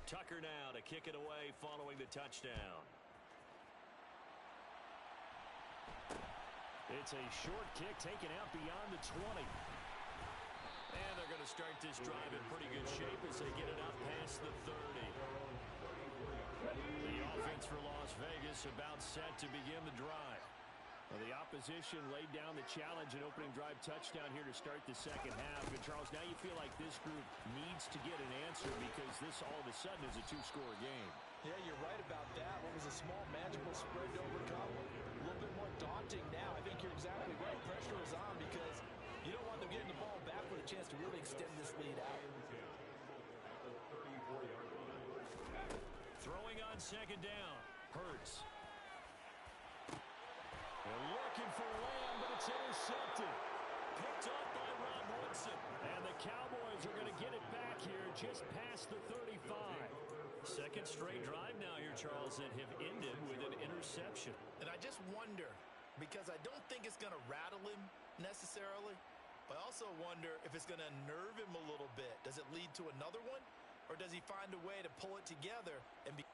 Tucker now to kick it away following the touchdown. It's a short kick taken out beyond the 20. And they're going to start this drive in pretty good shape as they get it out past the 30. The offense for Las Vegas about set to begin the drive. Well, the opposition laid down the challenge and opening drive touchdown here to start the second half. And, Charles, now you feel like this group needs to get an answer because this all of a sudden is a two-score game. Yeah, you're right about that. What was a small, manageable spread to overcome, a little bit more daunting now. I think you're exactly right. Pressure is on because you don't want them getting the ball back with a chance to really extend this lead out. Throwing on second down. Hurts. They're looking for Lamb, but it's intercepted. Picked up by Rob Woodson. And the Cowboys are going to get it back here just past the 35. Second straight drive now here, Charles, that have ended with an interception. And I just wonder, because I don't think it's going to rattle him necessarily, but I also wonder if it's going to unnerve him a little bit. Does it lead to another one? Or does he find a way to pull it together and be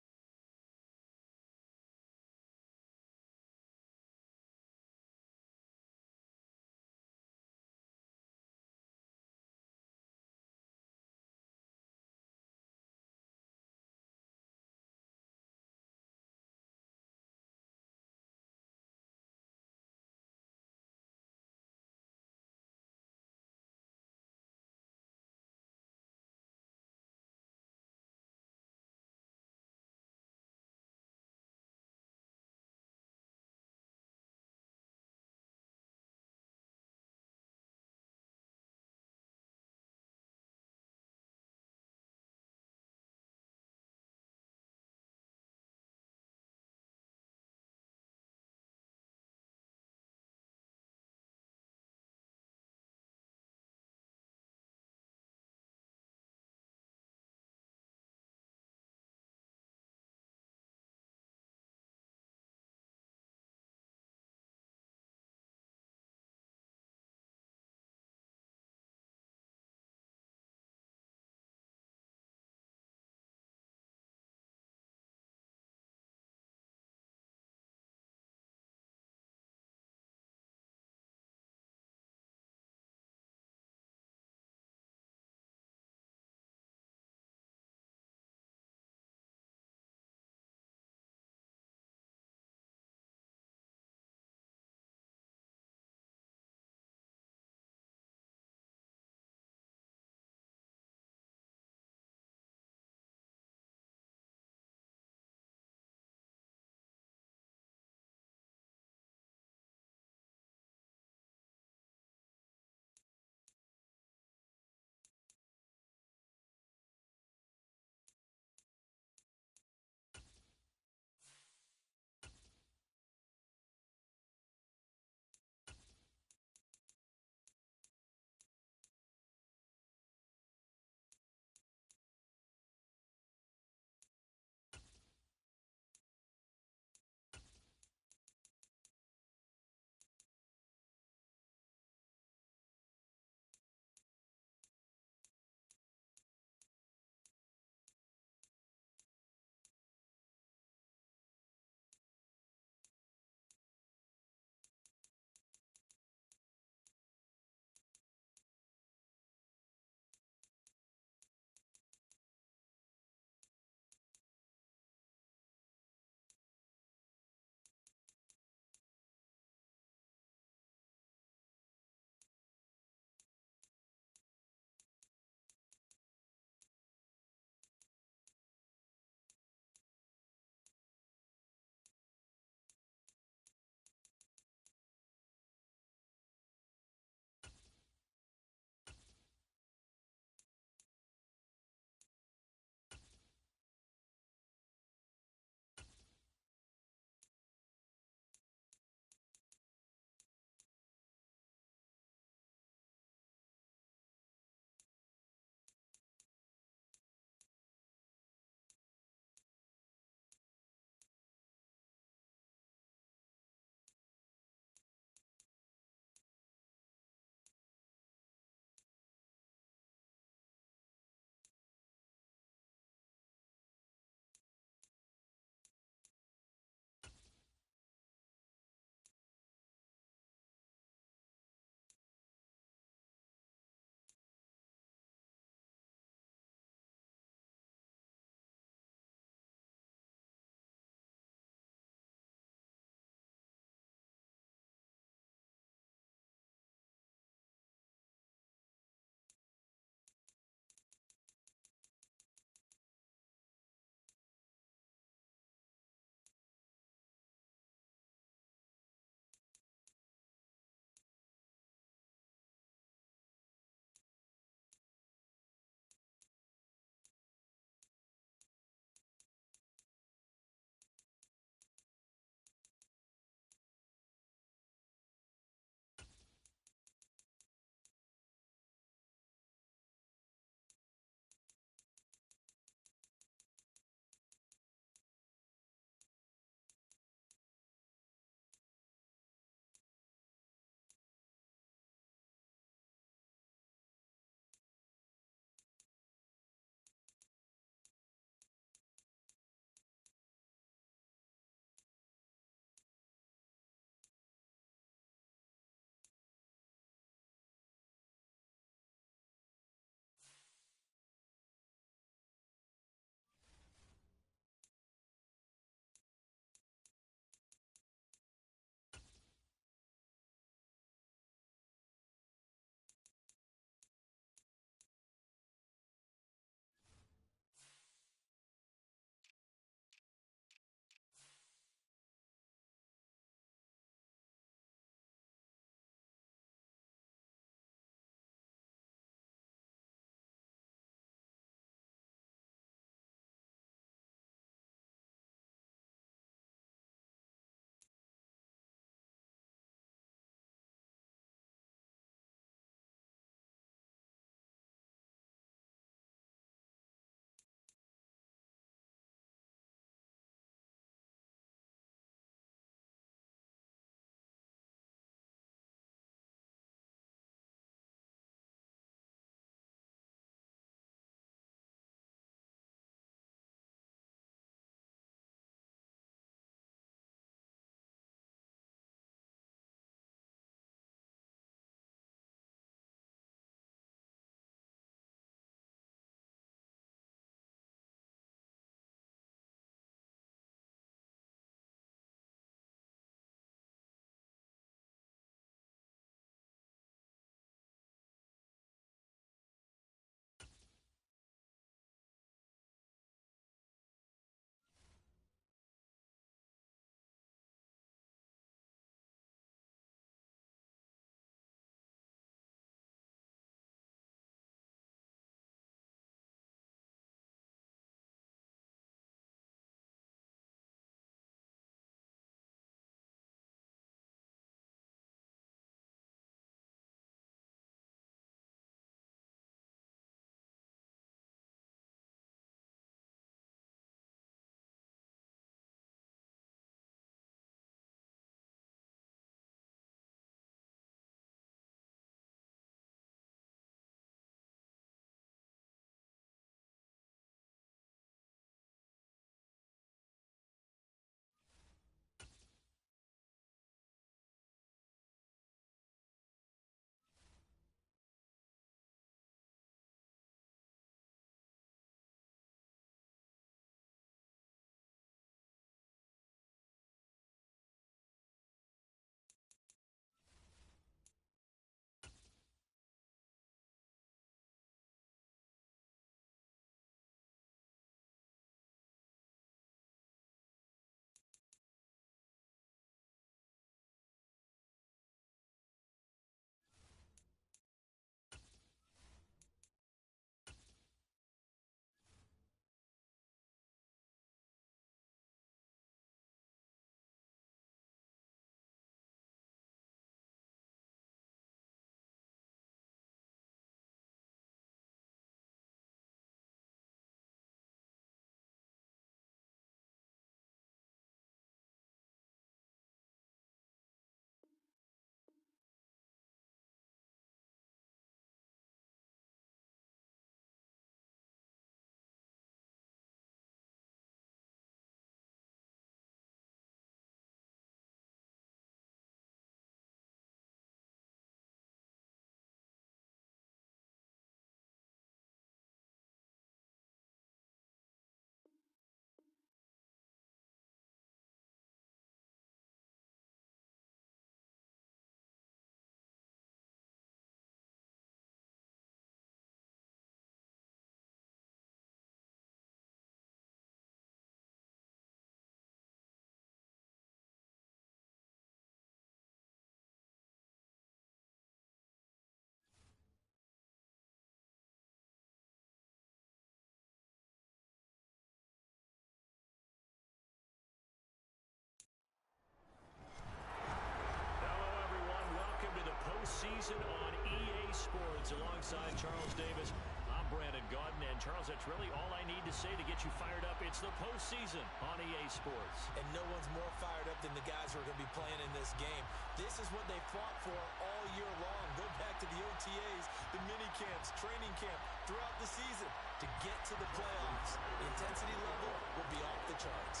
Sports alongside Charles Davis. I'm Brandon Gaudin, and Charles, that's really all I need to say to get you fired up. It's the postseason on EA Sports. And no one's more fired up than the guys who are going to be playing in this game. This is what they fought for all year long. Go back to the OTAs, the mini camps, training camp, throughout the season to get to the playoffs. The intensity level will be off the charts.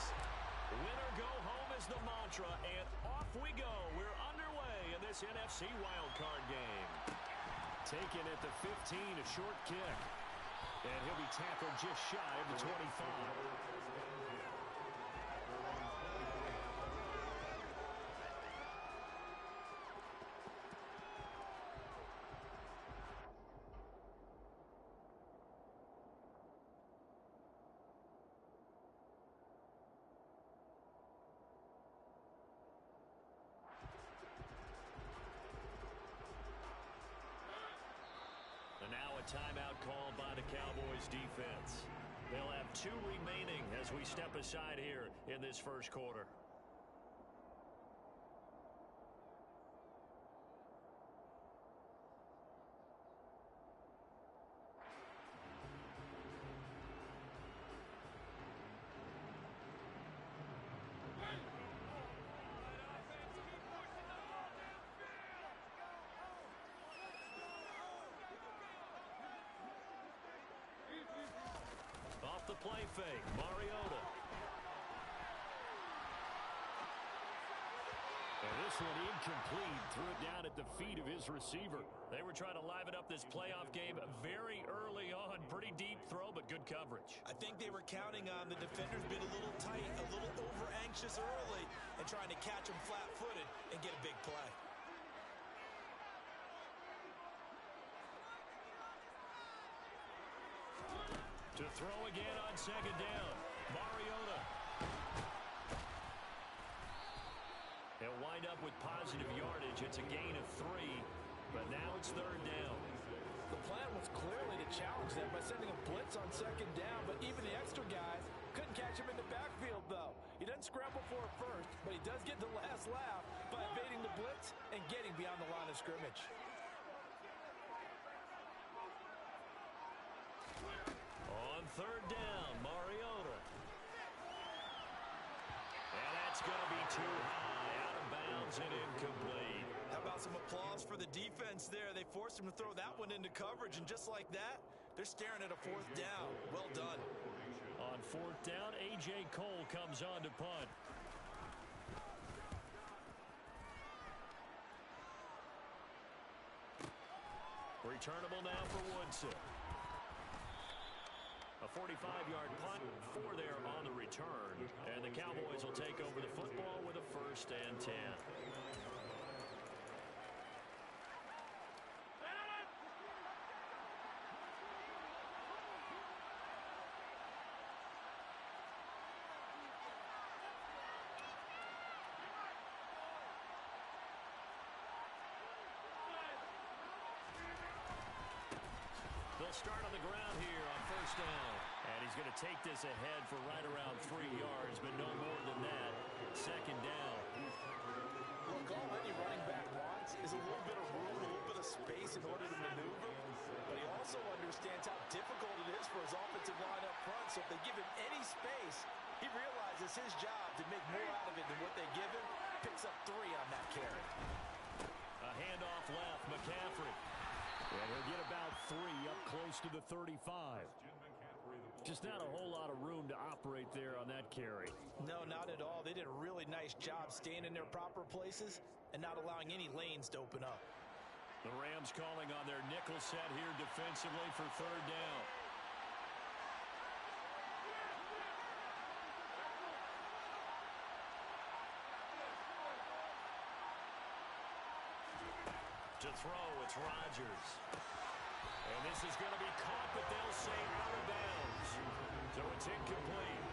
Win or go home is the mantra, and off we go. We're underway in this NFC wildcard game. Taken at the 15, a short kick. And he'll be tackled just shy of the 25. And now a timeout called by the Cowboys defense. They'll have 2 remaining as we step aside here in this first quarter. Off the play fake, Mariota. And this one incomplete. Threw it down at the feet of his receiver. They were trying to liven up this playoff game very early on. Pretty deep throw, but good coverage. I think they were counting on the defenders being a little tight, a little over-anxious early, and trying to catch them flat-footed and get a big play. To throw again on second down, Mariota. He'll wind up with positive yardage. It's a gain of 3, but now it's third down. The plan was clearly to challenge them by sending a blitz on second down, but even the extra guys couldn't catch him in the backfield, though. He doesn't scramble for it first, but he does get the last laugh by evading the blitz and getting beyond the line of scrimmage. On third down, Mariota. And that's going to be too high, out of bounds and incomplete. How about some applause for the defense there? They forced him to throw that one into coverage, and just like that, they're staring at a 4th down. Well done. On 4th down, A.J. Cole comes on to punt. Returnable now for Woodson. A 45-yard punt, 4 there on the return. And the Cowboys will take over the football with a 1st and 10. They'll start on the ground here on 1st down. And he's going to take this ahead for right around 3 yards, but no more than that. 2nd down. Look, all any running back wants is a little bit of room, a little bit of space in order to maneuver. But he also understands how difficult it is for his offensive line up front. So if they give him any space, he realizes his job to make more out of it than what they give him. Picks up 3 on that carry. A handoff left, McCaffrey. And he'll get about 3 up close to the 35. Just not a whole lot of room to operate there on that carry. No, not at all. They did a really nice job staying in their proper places and not allowing any lanes to open up. The Rams calling on their nickel set here defensively for 3rd down. To throw, it's Rodgers. And this is going to be caught, but they'll say out of bounds. So it's incomplete.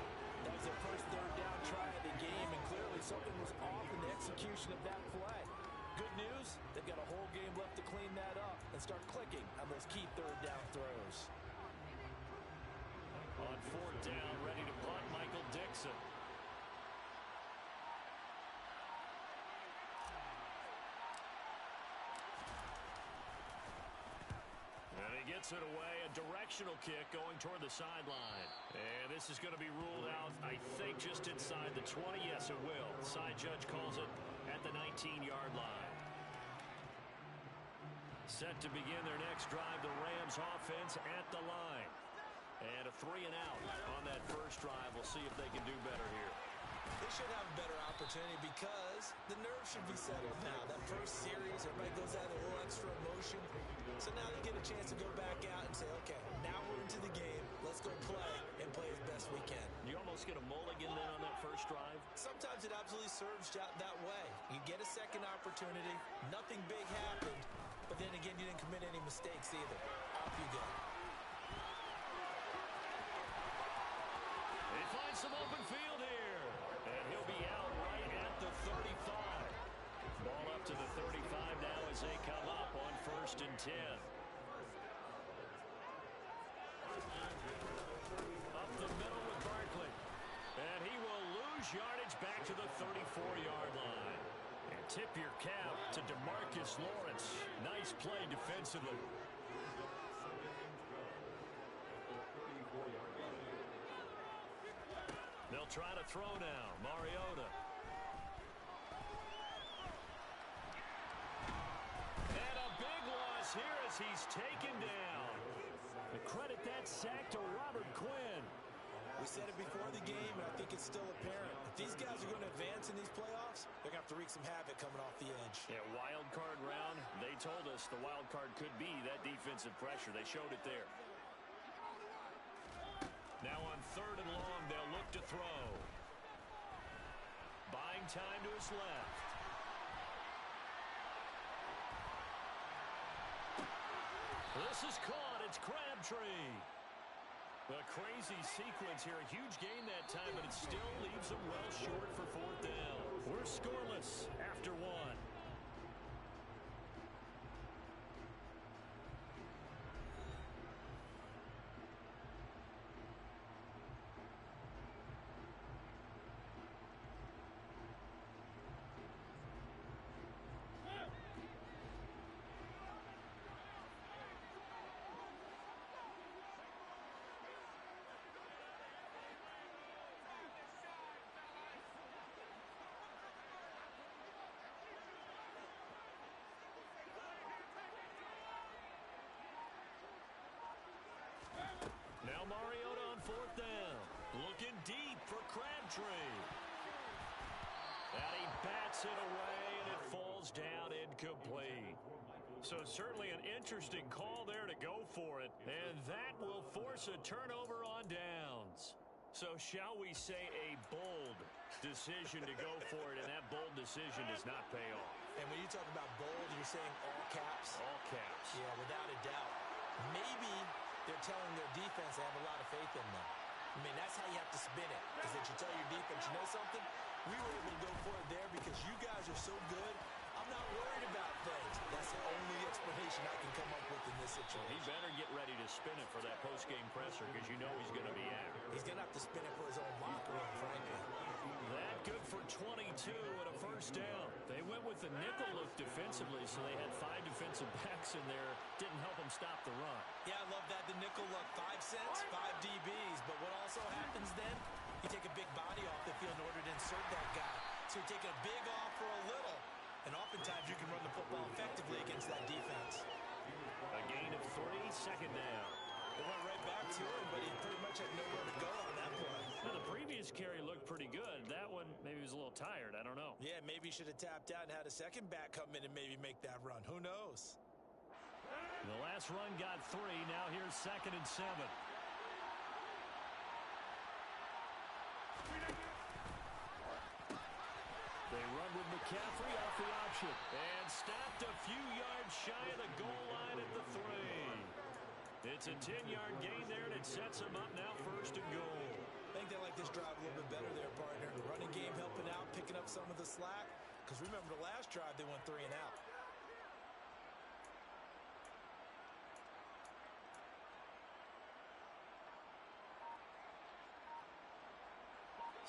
That was their first 3rd down try of the game, and clearly something was off in the execution of that play. Good news, they've got a whole game left to clean that up and start clicking on those key 3rd down throws. On 4th down, ready to punt, Michael Dixon. Bats it away. A directional kick going toward the sideline. And this is going to be ruled out, I think, just inside the 20. Yes, it will. Side judge calls it at the 19-yard line. Set to begin their next drive, the Rams offense at the line. And a 3 and out on that first drive. We'll see if they can do better here. They should have a better opportunity because the nerves should be settled now. That first series, everybody goes out with a little extra emotion. So now they get a chance to go back out and say, okay, now we're into the game. Let's go play and play as best we can. You almost get a mulligan then on that first drive? Sometimes it absolutely serves that way. You get a second opportunity. Nothing big happened. But then again, you didn't commit any mistakes either. Off you go. They find some open field here. And he'll be out right at the 35. Ball up to the 35 now as they come up on 1st and 10. Up the middle with Barkley. And he will lose yardage back to the 34-yard line. And tip your cap to DeMarcus Lawrence. Nice play defensively. They'll try to throw now. Mariota. And a big loss here as he's taken down. The credit that sack to Robert Quinn. We said it before the game, and I think it's still apparent. If these guys are going to advance in these playoffs, they're going to have to wreak some havoc coming off the edge. Yeah, wild card round. They told us the wild card could be that defensive pressure. They showed it there. Now on 3rd and long, they'll look to throw. Buying time to his left. This is caught. It's Crabtree. A crazy sequence here. A huge gain that time, but it still leaves them well short for 4th down. We're scoreless after 1. Now Mariota on 4th down. Looking deep for Crabtree. And he bats it away, and it falls down incomplete. So certainly an interesting call there to go for it. And that will force a turnover on downs. So shall we say a bold decision to go for it, and that bold decision does not pay off. And when you talk about bold, you're saying all caps? All caps. Yeah, without a doubt. Maybe they're telling their defense they have a lot of faith in them. I mean, that's how you have to spin it. Is that you tell your defense, you know something? We were able to go for it there because you guys are so good. I'm not worried about things. That's the only explanation I can come up with in this situation. He better get ready to spin it for that post-game presser because you know he's going to be out. He's going to have to spin it for his own locker room, frankly. That good for 22 and a 1st down. They went with the nickel look defensively, so they had 5 defensive backs in there. Didn't help them stop the run. Yeah, I love that. The nickel look, 5 cents, 5 DBs. But what also happens then, you take a big body off the field in order to insert that guy. So you're taking a big off for a little. And oftentimes you can run the football effectively against that defense. A gain of 3, 2nd down. They went right back to him, but he pretty much had nowhere to go on that play. Now, the previous carry looked pretty good. That one, maybe he was a little tired. I don't know. Yeah, maybe he should have tapped out and had a second back come in and maybe make that run. Who knows? The last run got 3. Now here's 2nd and 7. They run with McCaffrey off the option. And stopped a few yards shy of the goal line at the 3. It's a 10-yard gain there, and it sets them up now 1st and goal. I think they like this drive a little bit better there, partner. The running game helping out, picking up some of the slack. Because remember, the last drive, they went 3 and out.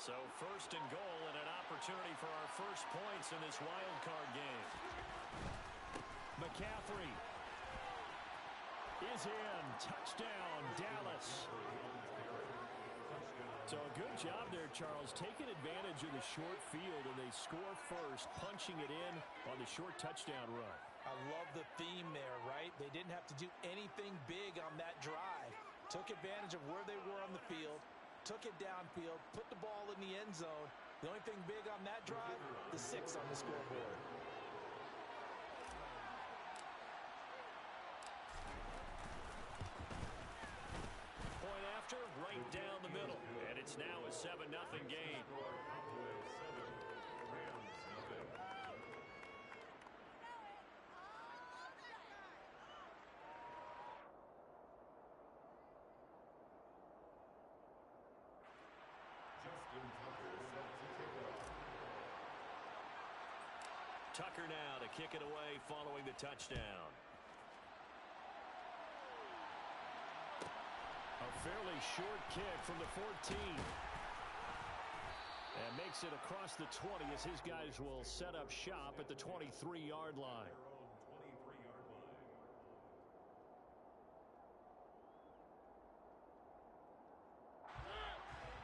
So 1st and goal and an opportunity for our first points in this wild card game. McCaffrey. is in. Touchdown, Dallas. So a good job there, Charles, taking advantage of the short field, and they score first, punching it in on the short touchdown run. I love the theme there, right? They didn't have to do anything big on that drive. Took advantage of where they were on the field, took it downfield, put the ball in the end zone. The only thing big on that drive, the 6 on the scoreboard. Point after, right down the middle. And it's now a 7-0 game. Tucker now to kick it away following the touchdown. A fairly short kick from the 14. And makes it across the 20 as his guys will set up shop at the 23-yard line.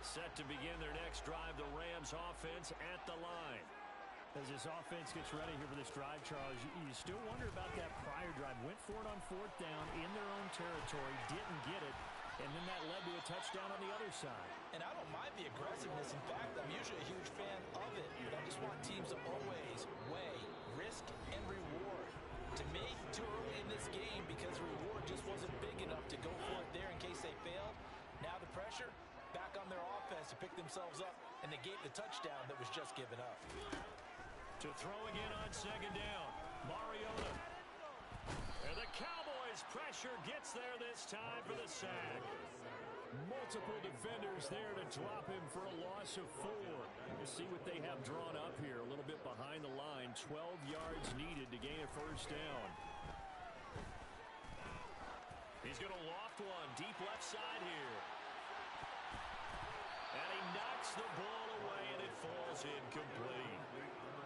Set to begin their next drive, the Rams offense at the line. As this offense gets ready here for this drive, Charles, you still wonder about that prior drive. Went for it on 4th down in their own territory, didn't get it, and then that led to a touchdown on the other side. And I don't mind the aggressiveness. In fact, I'm usually a huge fan of it, but I just want teams to always weigh risk and reward. To me, too early in this game because the reward just wasn't big enough to go for it there in case they failed. Now the pressure back on their offense to pick themselves up and negate the touchdown that was just given up. To throw again on 2nd down, Mariota. And the Cowboys pressure gets there this time for the sack. Multiple defenders there to drop him for a loss of 4. We'll see what they have drawn up here. A little bit behind the line. 12 yards needed to gain a 1st down. He's going to loft one deep left side here. And he knocks the ball away, and it falls incomplete.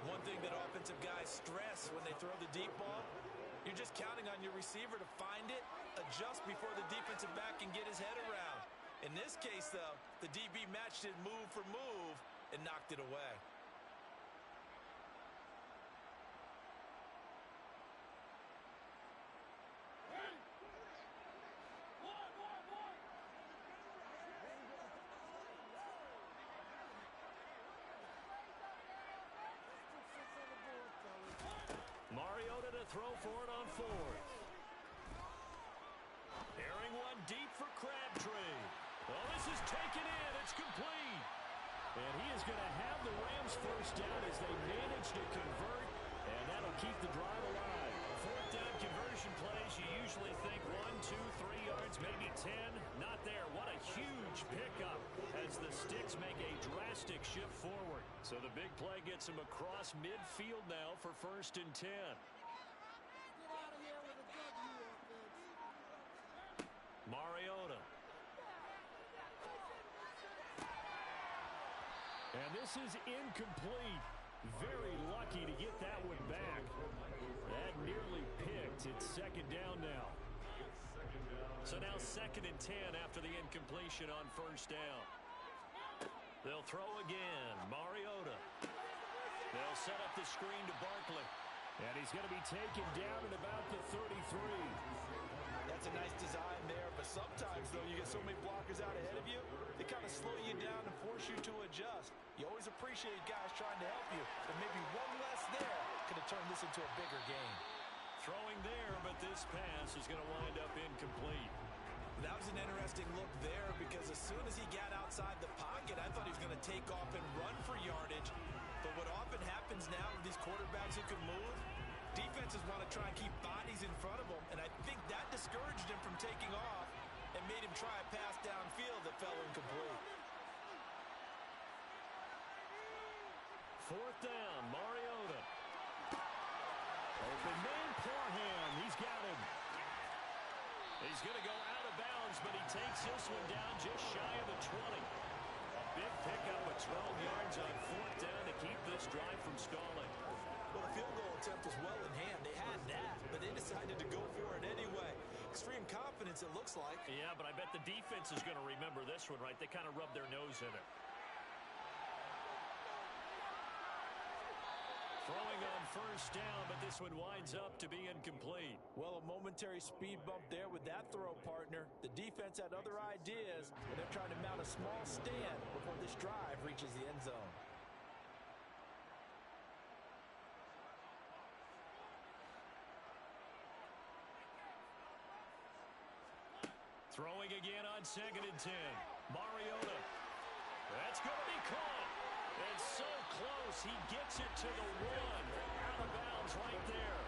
One thing that offensive guys stress when they throw the deep ball, you're just counting on your receiver to find it, adjust before the defensive back can get his head around. In this case, though, the DB matched it move for move and knocked it away. Mariota to throw for it on 4th. Airing one deep for Crabtree. Oh, this is taken in. It's complete. And he is going to have the Rams 1st down as they manage to convert, and that'll keep the drive alive. 4th down conversion plays, you usually think 1, 2, 3 yards, maybe 10. Not there. What a huge pickup as the Sticks make a drastic shift forward. So the big play gets him across midfield now for 1st and 10. Mariota. And this is incomplete. Very lucky to get that one back. That nearly picked. It's 2nd down now. So now 2nd and 10 after the incompletion on 1st down. They'll throw again. Mariota. They'll set up the screen to Barkley. And he's going to be taken down at about the 33. That's a nice design there, but sometimes, though, you get so many blockers out ahead of you, they kind of slow you down and force you to adjust. You always appreciate guys trying to help you, but maybe one less there could have turned this into a bigger game. Throwing there, but this pass is going to wind up incomplete. That was an interesting look there because as soon as he got outside the pocket, I thought he was going to take off and run for yardage. But what often happens now with these quarterbacks who can move, defenses want to try and keep bodies in front of them, and I think that discouraged him from taking off and made him try a pass downfield that fell incomplete. 4th down, Mariota. Open man, Parham. He's got him. He's going to go out of bounds, but he takes this one down just shy of the 20. A big pickup of 12 yards on 4th down to keep this drive from stalling. Well, the field goal attempt was well in hand. They had that, but they decided to go for it anyway. Extreme confidence, it looks like. Yeah, but I bet the defense is going to remember this one, right? They kind of rubbed their nose in it. Throwing on first down, but this one winds up to be incomplete. Well, a momentary speed bump there with that throw, partner. The defense had other ideas, and they're trying to mount a small stand before this drive reaches the end zone. Throwing again on 2nd and 10. Mariota. That's going to be caught. It's so close. He gets it to the 1. Out of bounds right there.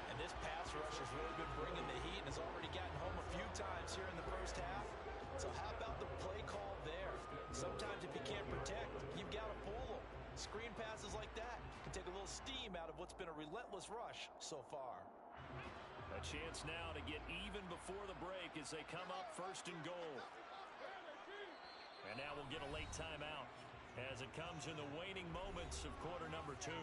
And this pass rush has really been bringing the heat and has already gotten home a few times here in the first half. So how about the play call there? Sometimes if you can't protect, you've got to pull them. Screen passes like that can take a little steam out of what's been a relentless rush so far. A chance now to get even before the break as they come up 1st and goal. And now we'll get a late timeout as it comes in the waning moments of quarter number 2.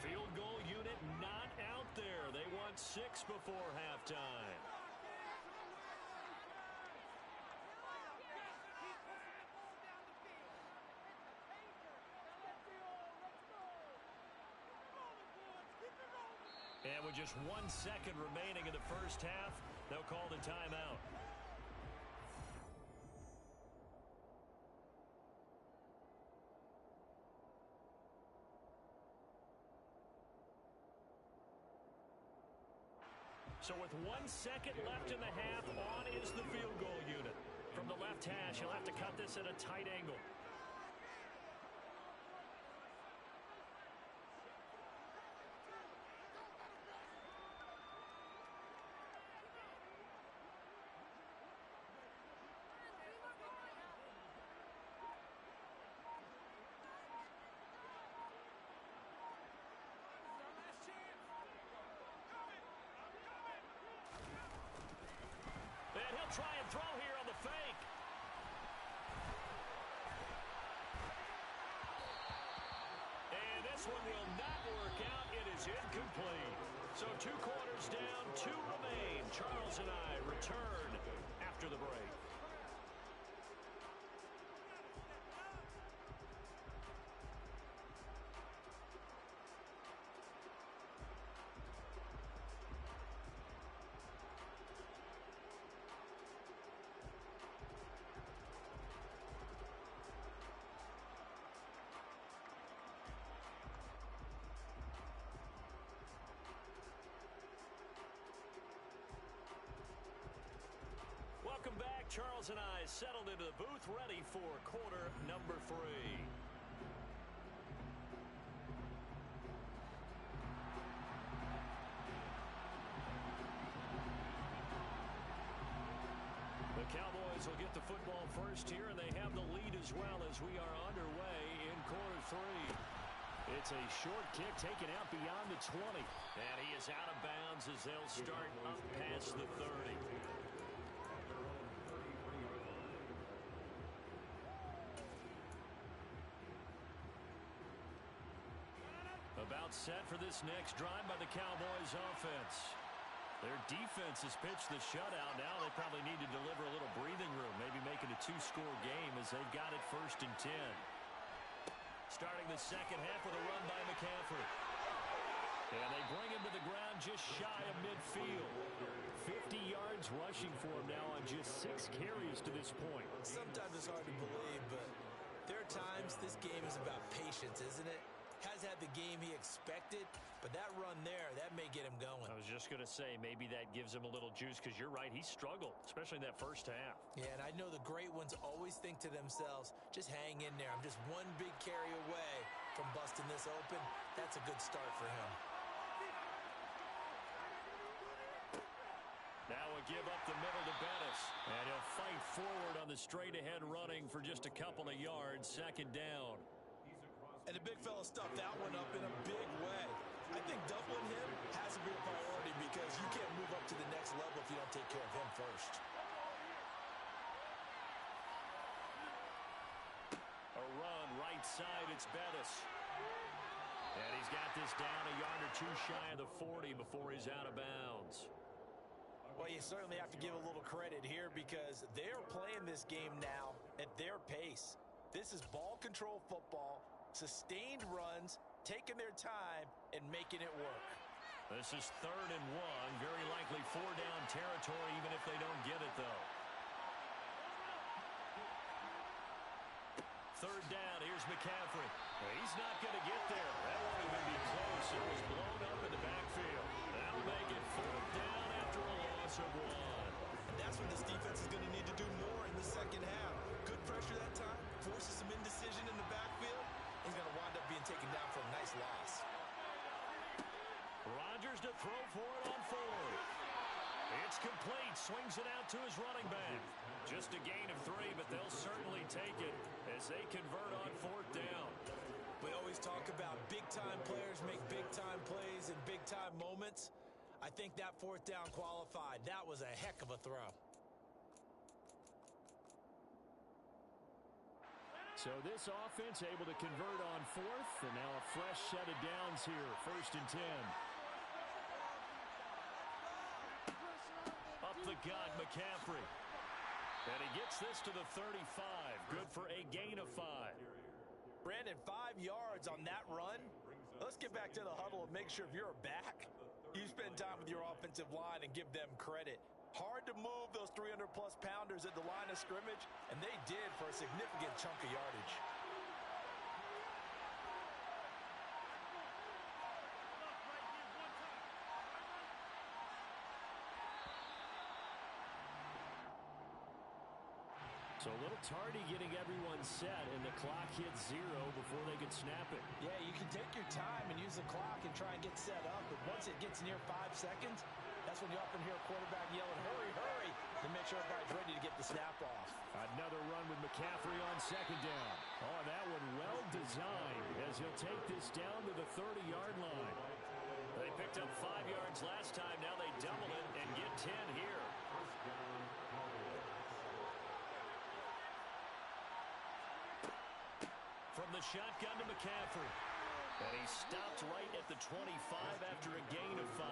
Field goal unit not out there. They want 6 before halftime. And with just 1 second remaining in the first half, they'll call the timeout. So with 1 second left in the half, on is the field goal unit. From the left hash, he'll have to cut this at a tight angle. Try and throw here on the fake. And this one will not work out. It is incomplete. So 2 quarters down, 2 remain. Charles and I return after the break. Welcome back. Charles and I settled into the booth, ready for quarter number 3. The Cowboys will get the football first here, and they have the lead as well as we are underway in quarter 3. It's a short kick taken out beyond the 20. And he is out of bounds as they'll start up past the 30. About set for this next drive by the Cowboys offense. Their defense has pitched the shutout. Now they probably need to deliver a little breathing room, maybe make it a 2-score game as they've got it 1st and 10. Starting the second half with a run by McCaffrey. And they bring him to the ground just shy of midfield. 50 yards rushing for him now on just 6 carries to this point. Sometimes it's hard to believe, but there are times this game is about patience, isn't it? Has had the game he expected, but that run there, that may get him going. I was just going to say, maybe that gives him a little juice, because you're right, he struggled, especially in that first half. Yeah, and I know the great ones always think to themselves, just hang in there. I'm just one big carry away from busting this open. That's a good start for him. Now a give up the middle to Bettis. And he'll fight forward on the straight-ahead running for just a couple of yards. 2nd down. And the big fella stuffed that one up in a big way. I think doubling him has to be a priority because you can't move up to the next level if you don't take care of him first. right side, it's Bettis. And he's got this down a yard or two shy of the 40 before he's out of bounds. Well, you certainly have to give a little credit here because they're playing this game now at their pace. This is ball control football, sustained runs, taking their time, and making it work. This is 3rd and 1. Very likely 4-down territory, even if they don't get it, though. 3rd down, here's McCaffrey. Well, he's not going to get there. That won't even be close. It was blown up in the backfield. That'll make it 4th down after a loss of 1. And that's when this defense is going to need to do more in the second half. Good pressure that time, forces some indecision in the backfield. He's going to wind up being taken down for a nice loss. Rodgers to throw for it on 4th. It's complete. Swings it out to his running back. Just a gain of 3, but they'll certainly take it as they convert on 4th down. We always talk about big-time players make big-time plays in big-time moments. I think that 4th down qualified. That was a heck of a throw. So this offense able to convert on 4th, and now a fresh set of downs here, 1st and 10. Up the gut, McCaffrey. And he gets this to the 35. Good for a gain of 5. Brandon, 5 yards on that run. Let's get back to the huddle and make sure if you're a back, you spend time with your offensive line and give them credit. Hard to move those 300-plus pounders at the line of scrimmage, and they did for a significant chunk of yardage. So a little tardy getting everyone set, and the clock hits 0 before they can snap it. Yeah, you can take your time and use the clock and try and get set up, but once it gets near 5 seconds, that's when you often hear a quarterback yelling, hurry, hurry, to make sure everybody's ready to get the snap off. Another run with McCaffrey on 2nd down. Oh, that one well designed as he'll take this down to the 30-yard line. They picked up 5 yards last time. Now they double it and get 10 here. From the shotgun to McCaffrey. And he stopped right at the 25 after a gain of 5.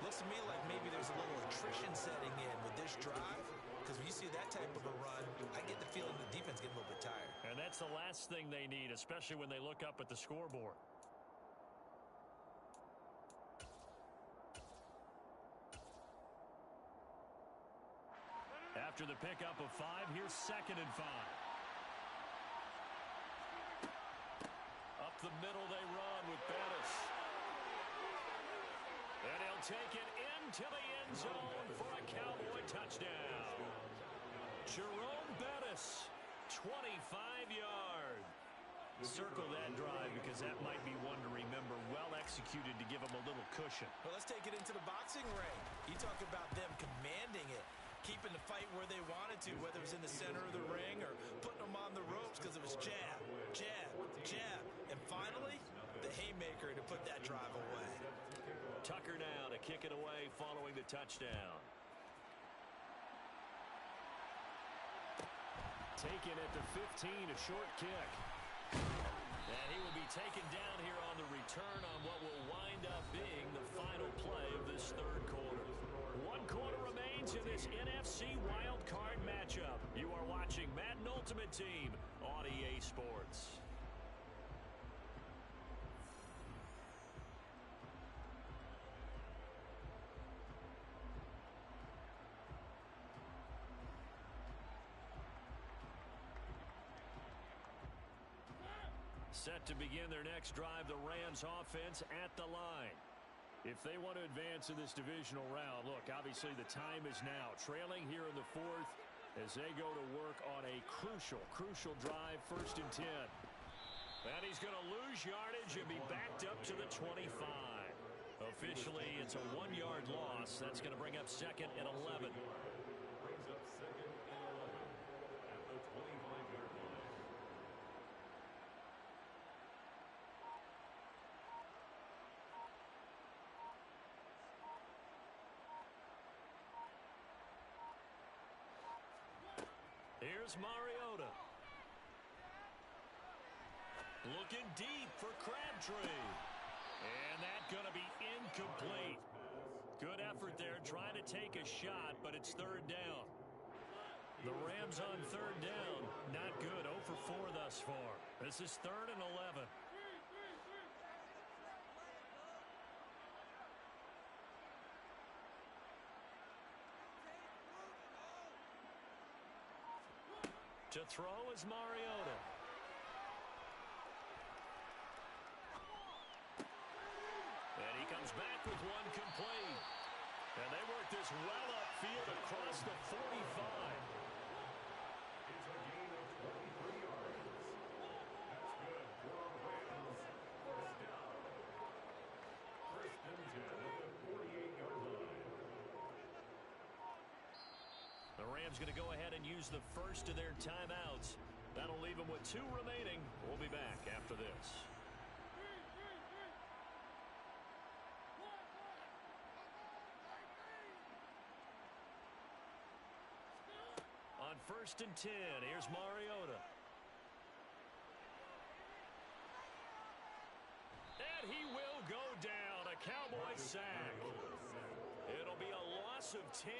Looks to me like maybe there's a little attrition setting in with this drive, because when you see that type of a run, I get the feeling the defense getting a little bit tired. And that's the last thing they need, especially when they look up at the scoreboard. After the pickup of 5, here's 2nd and 5. Up the middle they run with Bettis. And he'll take it into the end zone for a Cowboy touchdown. Jerome Bettis, 25 yards. Circle that drive because that might be one to remember. Well executed to give him a little cushion. Well, let's take it into the boxing ring. You talk about them commanding it, keeping the fight where they wanted to, whether it was in the center of the ring or putting them on the ropes because it was jab, jab, jab. And finally, the haymaker to put that drive away. Tucker now to kick it away following the touchdown. Taken at the 15, a short kick. And he will be taken down here on the return on what will wind up being the final play of this 3rd quarter. 1 quarter remains in this NFC Wild Card matchup. You are watching Madden Ultimate Team on EA Sports. Set to begin their next drive, the Rams offense at the line. If they want to advance in this divisional round, look, obviously the time is now. Trailing here in the 4th as they go to work on a crucial drive, 1st and 10. And he's going to lose yardage and be backed up to the 25. Officially, it's a 1-yard loss. That's going to bring up 2nd and 11. Here's Mariota. Looking deep for Crabtree. And that's going to be incomplete. Good effort there trying to take a shot, but it's third down. The Rams on third down. Not good. 0 for 4 thus far. This is 3rd and 11. To throw is Mariota. And he comes back with one complete. And they work this well upfield across the 45. The Rams going to go ahead and use the first of their timeouts. That'll leave them with 2 remaining. We'll be back after this. On 1st and 10, here's Mariota. And he will go down. A Cowboy sack. It'll be a loss of 10.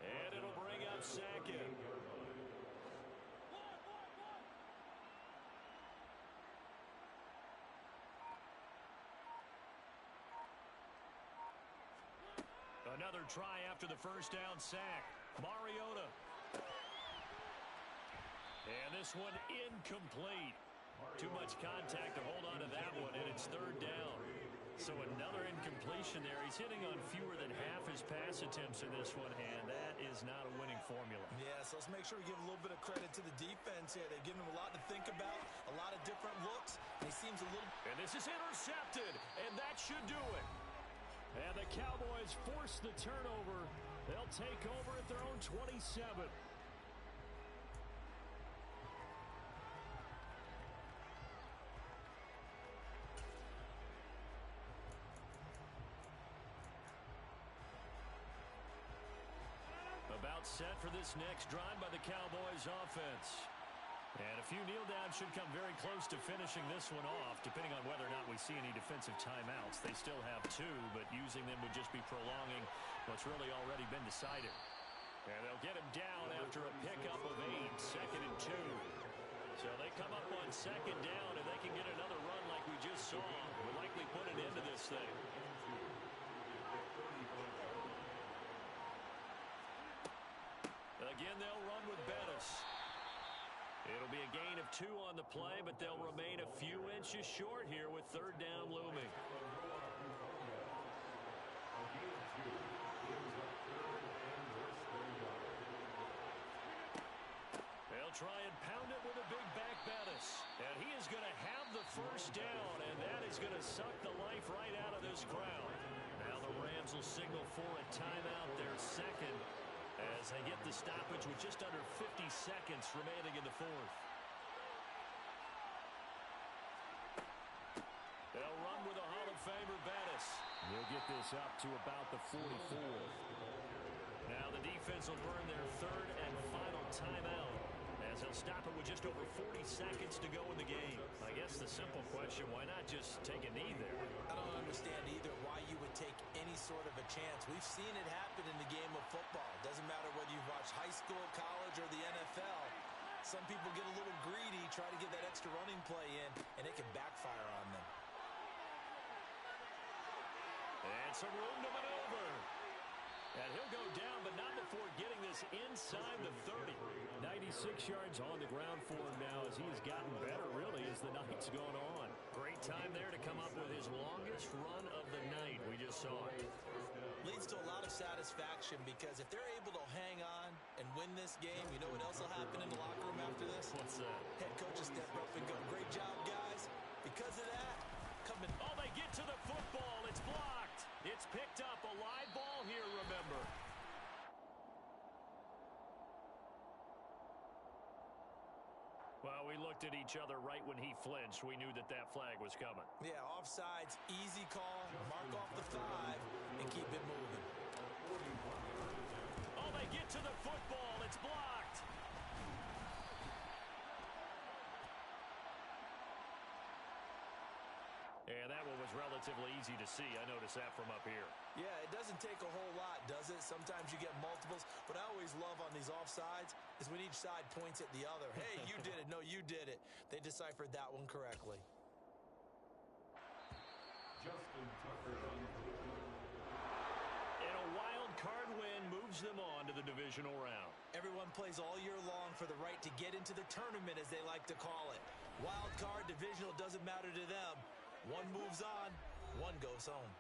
And it'll bring up 2nd. Another try after the first down sack. Mariota. And this one incomplete. Too much contact to hold on to that one, and it's 3rd down. So another incompletion there. He's hitting on fewer than half his pass attempts in this one, and that is not a winning formula. Yeah, so let's make sure we give a little bit of credit to the defense here. They've given him a lot to think about, a lot of different looks, and he seems a little... And this is intercepted, and that should do it. And the Cowboys force the turnover. They'll take over at their own 27. About set for this next drive by the Cowboys offense. And a few kneel downs should come very close to finishing this one off, depending on whether or not we see any defensive timeouts. They still have 2, but using them would just be prolonging what's really already been decided. And they'll get him down after a pickup of 8, 2nd and 2. So they come up on 2nd down, and they can get another run like we just saw. Will likely put an end to this thing. Again, they'll run with Bettis. It'll be a gain of 2 on the play, but they'll remain a few inches short here with 3rd down looming. They'll try and pound it with a big back Bettis. And he is going to have the first down, and that is going to suck the life right out of this crowd. Now the Rams will signal for a timeout, their 2nd. As they get the stoppage with just under 50 seconds remaining in the 4th. They'll run with a Hall of Famer Bettis. They'll get this up to about the 44. Now the defense will burn their 3rd and final timeout, as they'll stop it with just over 40 seconds to go in the game. I guess the simple question, why not just take a knee there? I don't understand either why you would take any sort of a chance. We've seen it happen in the game of football. Doesn't matter whether you've watched high school, college, or the NFL. Some people get a little greedy, try to get that extra running play in, and it can backfire on them. And some room to maneuver. And he'll go down, but not before getting this inside the 30. 96 yards on the ground for him now, as he has gotten better, really, as the night's gone on. Great time there to come up with his longest run of the night. We just saw it. Leads to a lot of satisfaction, because if they're able to hang on and win this game, you know what else will happen in the locker room after this? What's that? Head coach will step up and go, great job, guys. Because of that, coming. Oh, they get to the football. It's blocked. It's picked up. A live ball here, remember. Well, we looked at each other right when he flinched. We knew that that flag was coming. Yeah, offsides, easy call, mark off the 5, and keep it moving. Oh, they get to the football. It's blocked. And that one was relatively easy to see. I noticed that from up here. Yeah, it doesn't take a whole lot, does it? Sometimes you get multiples. What I always love on these offsides is when each side points at the other. Hey, you did it. No, you did it. They deciphered that one correctly. And a wild card win moves them on to the divisional round. Everyone plays all year long for the right to get into the tournament, as they like to call it. Wild card, divisional, doesn't matter to them. One moves on, one goes home.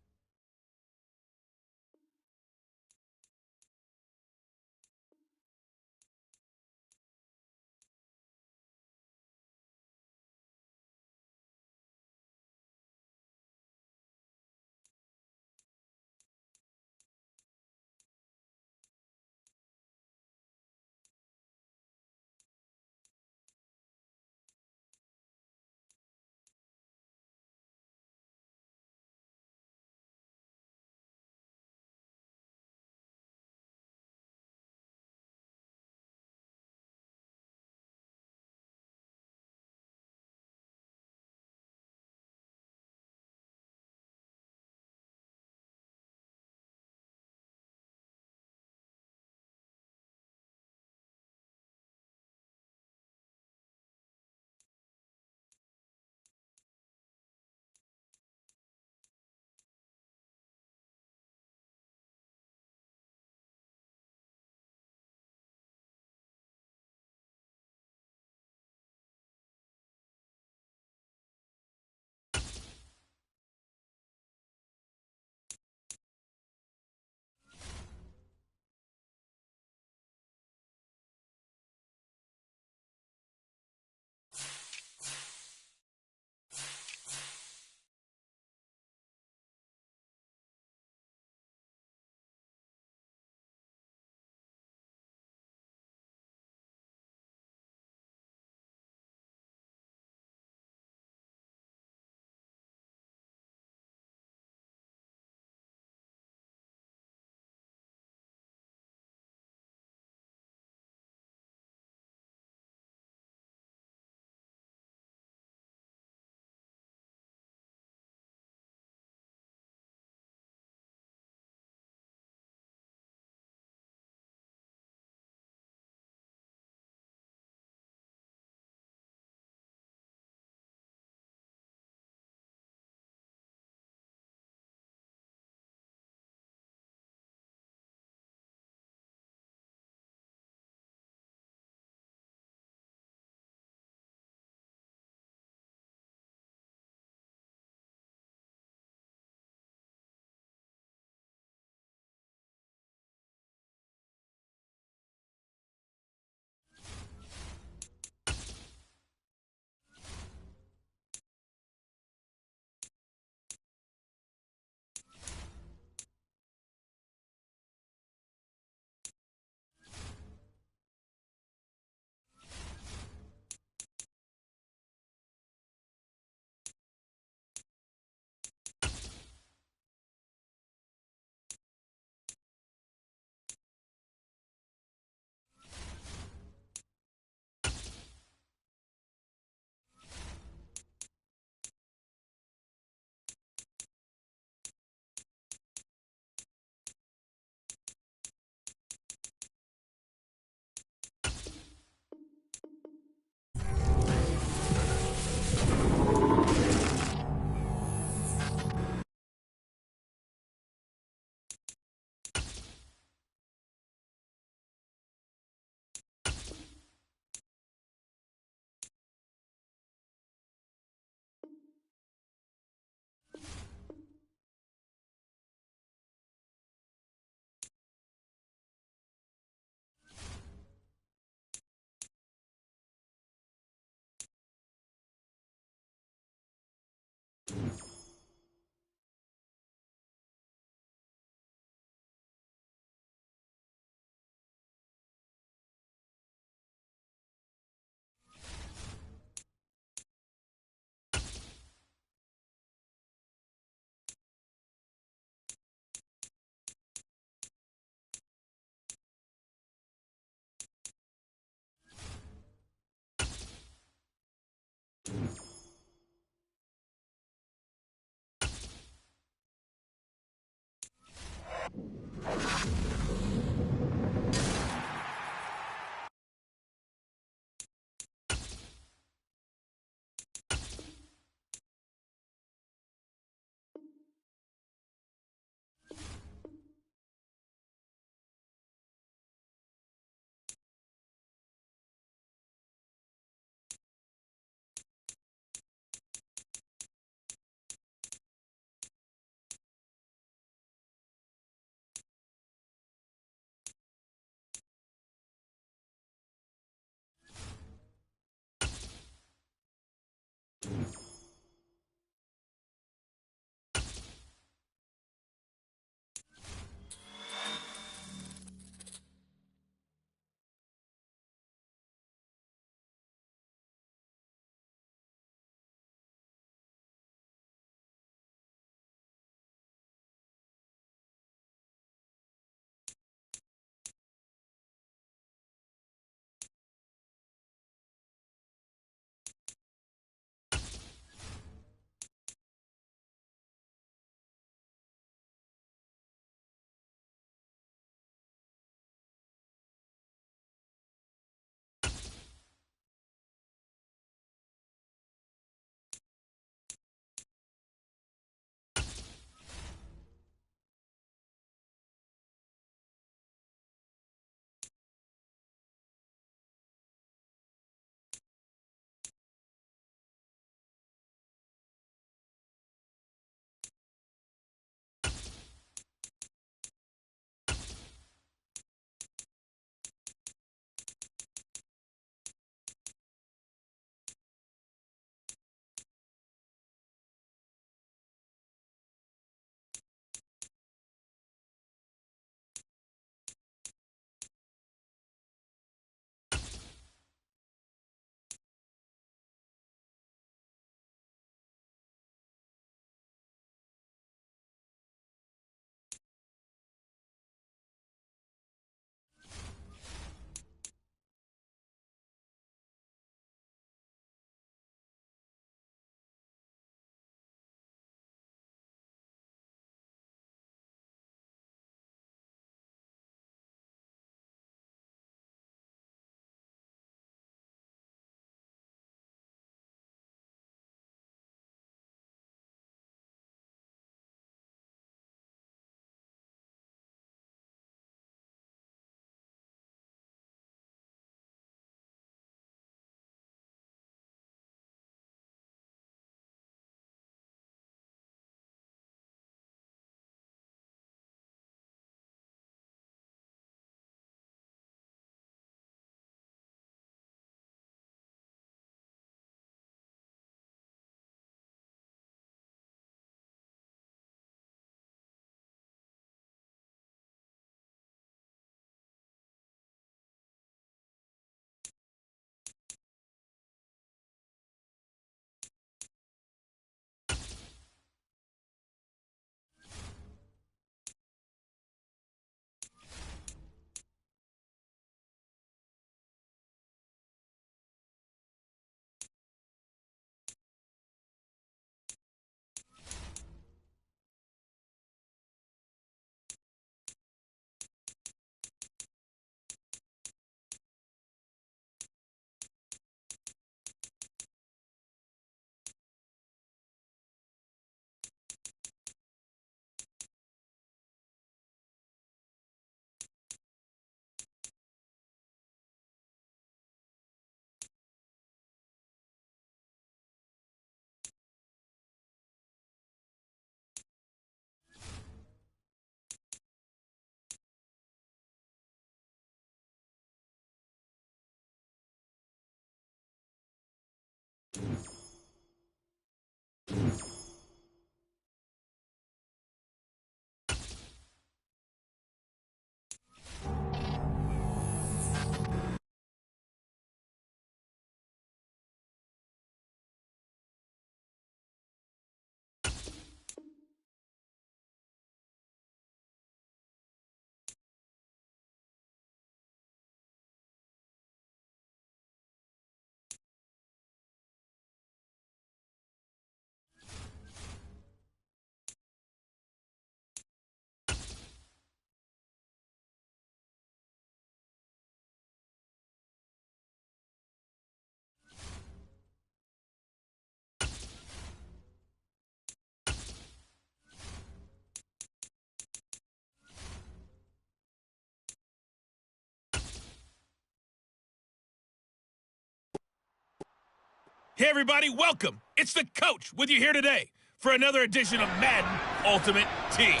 Hey everybody, welcome. It's the coach with you here today for another edition of Madden Ultimate Team.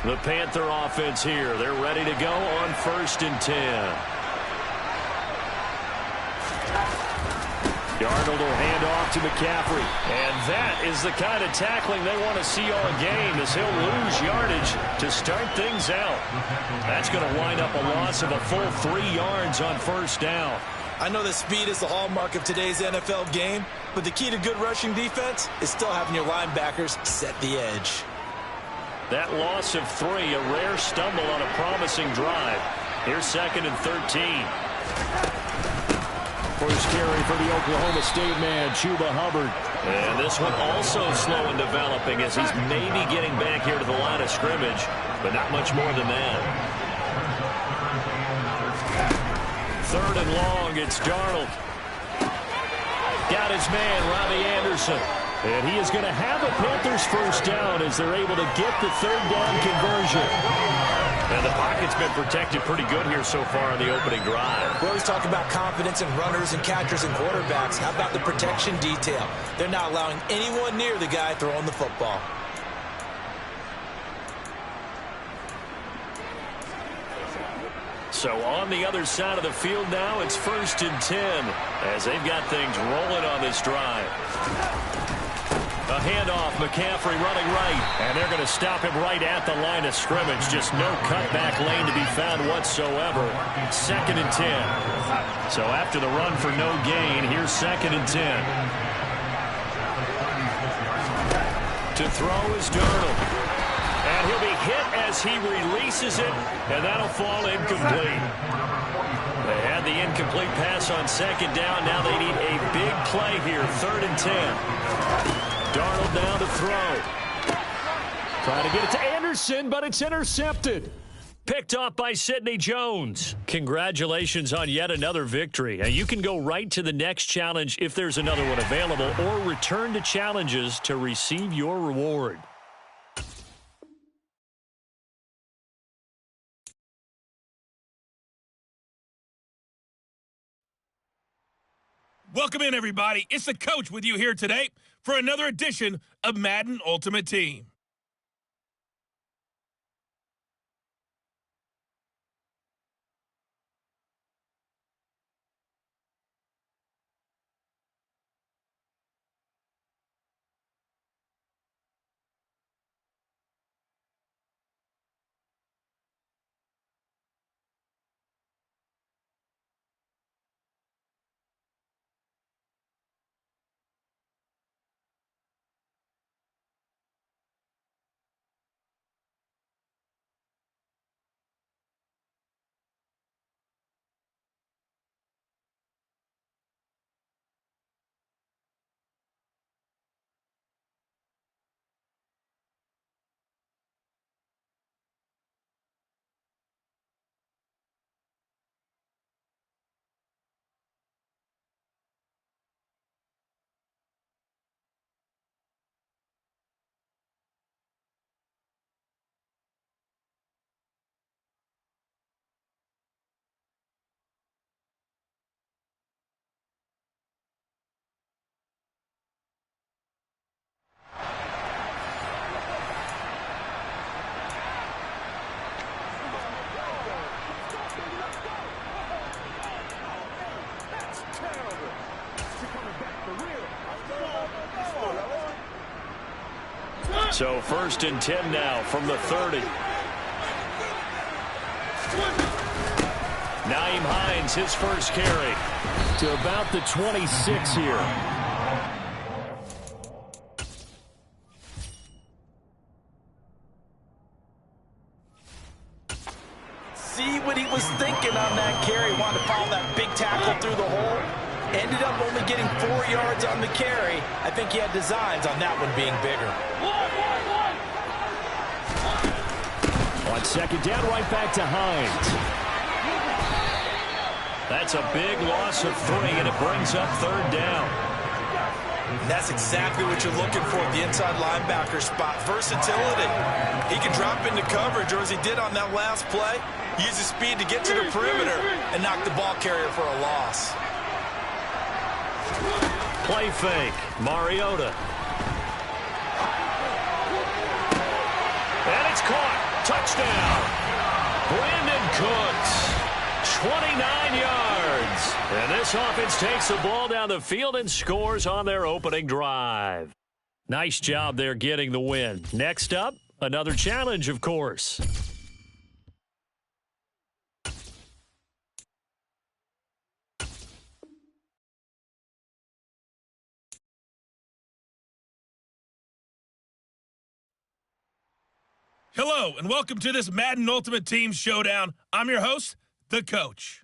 The Panther offense here. They're ready to go on 1st and 10. Darnold will hand off to McCaffrey. And that is the kind of tackling they want to see all game, as he'll lose yardage to start things out. That's going to wind up a loss of a full 3 yards on 1st down. I know that speed is the hallmark of today's NFL game, but the key to good rushing defense is still having your linebackers set the edge. That loss of 3, a rare stumble on a promising drive. Here's 2nd and 13. First carry for the Oklahoma State man, Chuba Hubbard. And this one also slow in developing, as he's maybe getting back here to the line of scrimmage, but not much more than that. 3rd and long, it's Darnold. Got his man, Robbie Anderson. And he is going to have a Panthers 1st down as they're able to get the 3rd down conversion. And the pocket's been protected pretty good here so far on the opening drive. We always talk about confidence in runners and catchers and quarterbacks. How about the protection detail? They're not allowing anyone near the guy throwing the football. So on the other side of the field now, it's 1st and 10 as they've got things rolling on this drive. A handoff, McCaffrey running right, and they're going to stop him right at the line of scrimmage. Just no cutback lane to be found whatsoever. 2nd and 10. So after the run for no gain, here's 2nd and 10. To throw is Darnold. And he'll be hit as he releases it, and that'll fall incomplete. They had the incomplete pass on 2nd down. Now they need a big play here, 3rd and 10. Darnold down to throw. Trying to get it to Anderson, but it's intercepted. Picked off by Sidney Jones. Congratulations on yet another victory. Now you can go right to the next challenge if there's another one available, or return to challenges to receive your reward. Welcome in, everybody. It's the coach with you here today for another edition of Madden Ultimate Team. So 1st and 10 now from the 30. Nyheim Hines, his first carry to about the 26 here. See what he was thinking on that carry. Wanted to follow that big tackle through the hole. Ended up only getting 4 yards on the carry. I think he had designs on that one being bigger. On 2nd down, right back to Hines. That's a big loss of 3, and it brings up 3rd down. And that's exactly what you're looking for at the inside linebacker spot. Versatility. He can drop into coverage, or as he did on that last play, use his speed to get to the perimeter and knock the ball carrier for a loss. Play fake, Mariota. And it's caught. Touchdown. Brandon Cooks. 29 yards. And this offense takes the ball down the field and scores on their opening drive. Nice job there getting the win. Next up, another challenge, of course. Hello, and welcome to this Madden Ultimate Team Showdown. I'm your host, the Coach.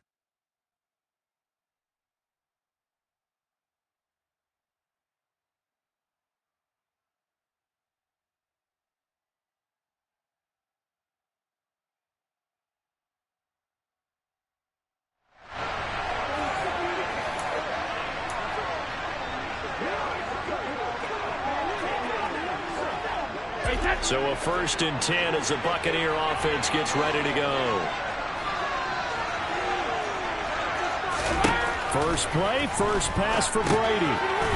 So a 1st and 10 as the Buccaneer offense gets ready to go. First play, first pass for Brady.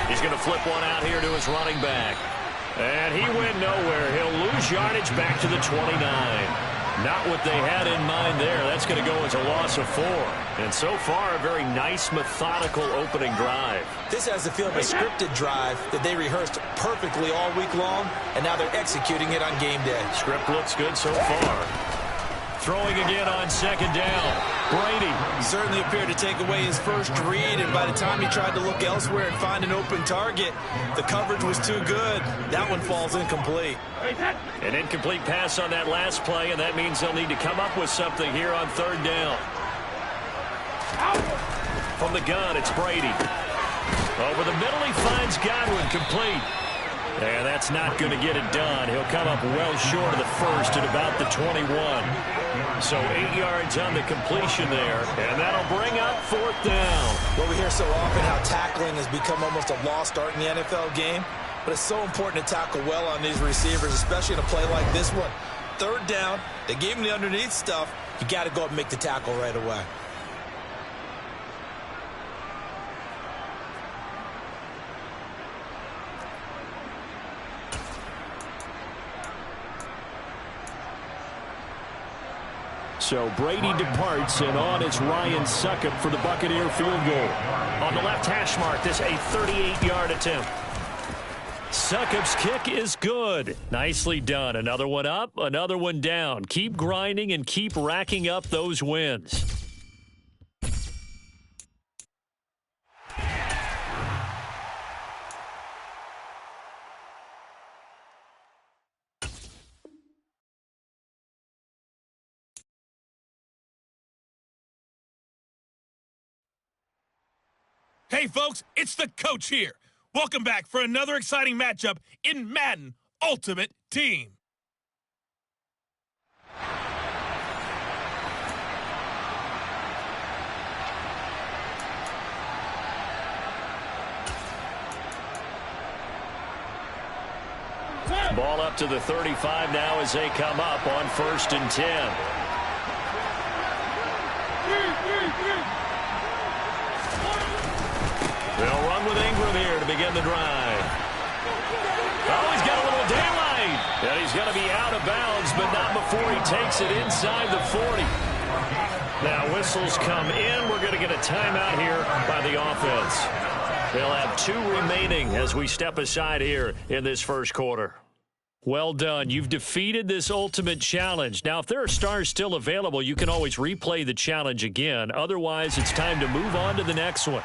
He's going to flip one out here to his running back. And he went nowhere. He'll lose yardage back to the 29. Not what they had in mind there. That's going to go as a loss of 4. And so far, a very nice, methodical opening drive. This has the feel of a scripted drive that they rehearsed perfectly all week long, and now they're executing it on game day. Script looks good so far. Throwing again on 2nd down. Brady. Certainly appeared to take away his first read, and by the time he tried to look elsewhere and find an open target, the coverage was too good. That one falls incomplete. An incomplete pass on that last play, and that means they'll need to come up with something here on 3rd down. From the gun, it's Brady. Over the middle, he finds Godwin, complete. And that's not going to get it done. He'll come up well short of the first at about the 21. So 8 yards on the completion there, and that'll bring up 4th down. Well, we hear so often how tackling has become almost a lost art in the NFL game, but it's so important to tackle well on these receivers, especially in a play like this one. 3rd down, they gave him the underneath stuff. You got to go up and make the tackle right away. So Brady departs, and on is Ryan Succop for the Buccaneer field goal. On the left hash mark, this a 38-yard attempt. Succop's kick is good. Nicely done. Another one up, another one down. Keep grinding and keep racking up those wins. Hey, folks, it's the Coach here. Welcome back for another exciting matchup in Madden Ultimate Team. Ball up to the 35 now as they come up on 1st and 10. They'll run with Ingram here to begin the drive. Oh, he's got a little daylight. And he's going to be out of bounds, but not before he takes it inside the 40. Now whistles come in. We're going to get a timeout here by the offense. They'll have 2 remaining as we step aside here in this first quarter. Well done. You've defeated this ultimate challenge. Now, if there are stars still available, you can always replay the challenge again. Otherwise, it's time to move on to the next one.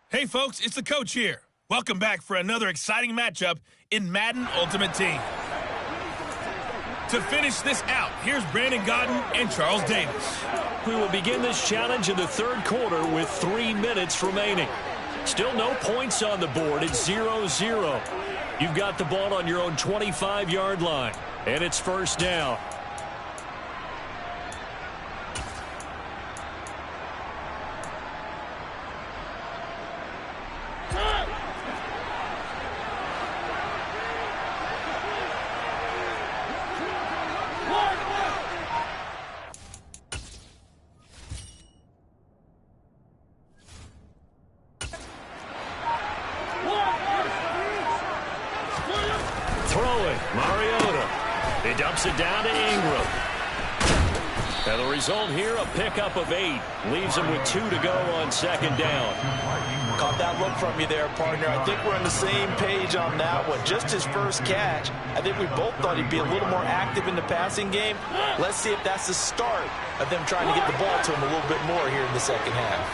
Hey, folks, it's the Coach here. Welcome back for another exciting matchup in Madden Ultimate Team. To finish this out, here's Brandon Godwin and Charles Davis. We will begin this challenge in the 3rd quarter with 3 minutes remaining. Still no points on the board. It's 0-0. You've got the ball on your own 25-yard line, and it's 1st down. Mariota. He dumps it down to Ingram. And the result here, a pickup of 8. Leaves him with 2 to go on second down. Caught that look from you there, partner. I think we're on the same page on that one. Just his first catch. I think we both thought he'd be a little more active in the passing game. Let's see if that's the start of them trying to get the ball to him a little bit more here in the second half.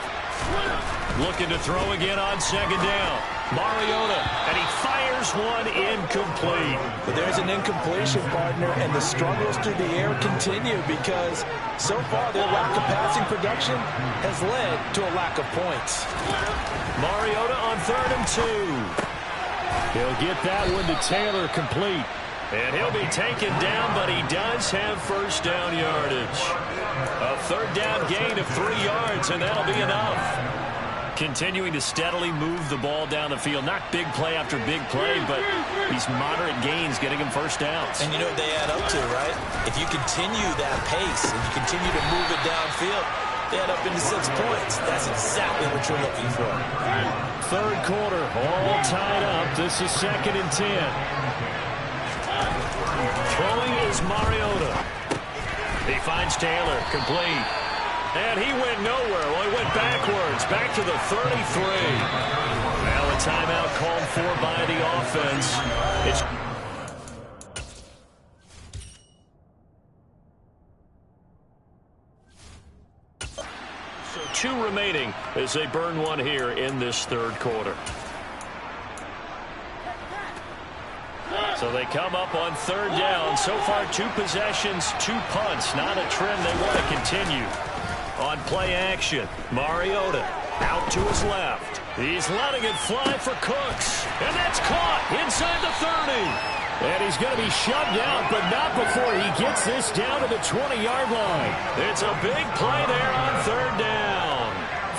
Looking to throw again on second down. Mariota, and he fires one incomplete. But there's an incompletion, partner, and the struggles through the air continue because so far their lack of passing production has led to a lack of points. Mariota on 3rd and 2. He'll get that one to Taylor complete. And he'll be taken down, but he does have first down yardage. A 3rd down gain of 3 yards, and that'll be enough. Continuing to steadily move the ball down the field. Not big play after big play, but these moderate gains getting him first downs. And you know what they add up to, right? If you continue that pace and you continue to move it downfield, they add up into 6 points. That's exactly what you're looking for. 3rd quarter, all tied up. This is 2nd and 10. Throwing is Mariota. He finds Taylor, complete. And he went nowhere. Well, he went backwards, back to the 33. Now a timeout called for by the offense. So 2 remaining as they burn one here in this 3rd quarter. So they come up on 3rd down. So far, 2 possessions, 2 punts. Not a trend they want to continue. On play action, Mariota out to his left. He's letting it fly for Cooks. And that's caught inside the 30. And he's going to be shoved out, but not before he gets this down to the 20-yard line. It's a big play there on 3rd down.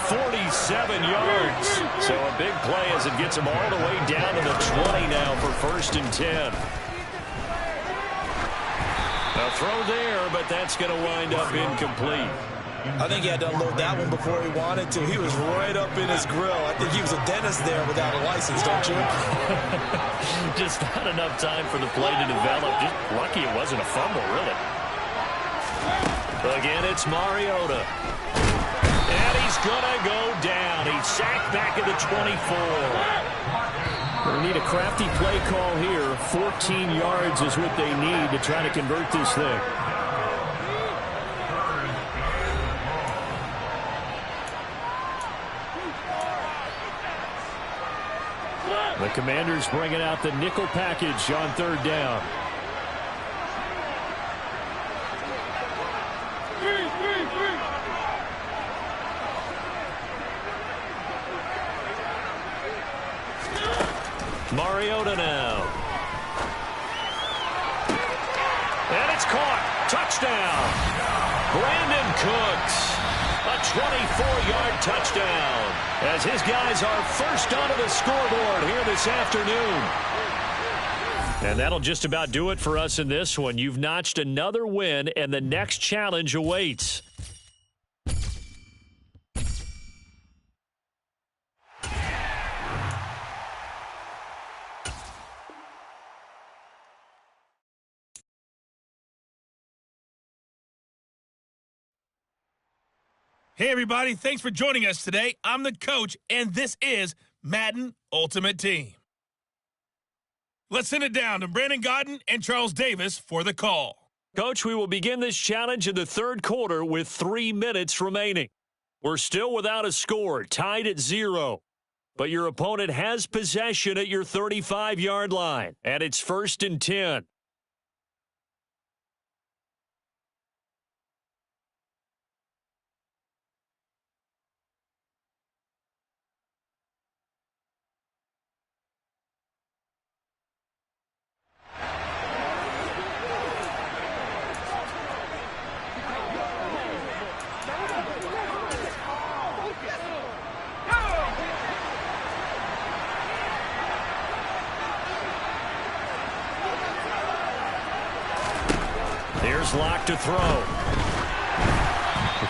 47 yards. So a big play as it gets him all the way down to the 20 now for 1st and 10. A throw there, but that's going to wind up incomplete. I think he had to unload that one before he wanted to. He was right up in his grill. I think he was a dentist there without a license, don't you? Just not enough time for the play to develop. Just lucky it wasn't a fumble, really. Again, it's Mariota. And he's going to go down. He's sacked back at the 24. They need a crafty play call here. 14 yards is what they need to try to convert this thing. The Commanders bringing out the nickel package on 3rd down. Mariota now. And it's caught. Touchdown. Brandon Cooks. A 24-yard touchdown. As his guys are first onto the scoreboard here this afternoon. And that'll just about do it for us in this one. You've notched another win, and the next challenge awaits. Hey, everybody. Thanks for joining us today. I'm the coach, and this is Madden Ultimate Team. Let's send it down to Brandon Gaudin and Charles Davis for the call. Coach, we will begin this challenge in the 3rd quarter with 3 minutes remaining. We're still without a score, tied at 0. But your opponent has possession at your 35-yard line, and it's 1st and 10. Here's Locke to throw.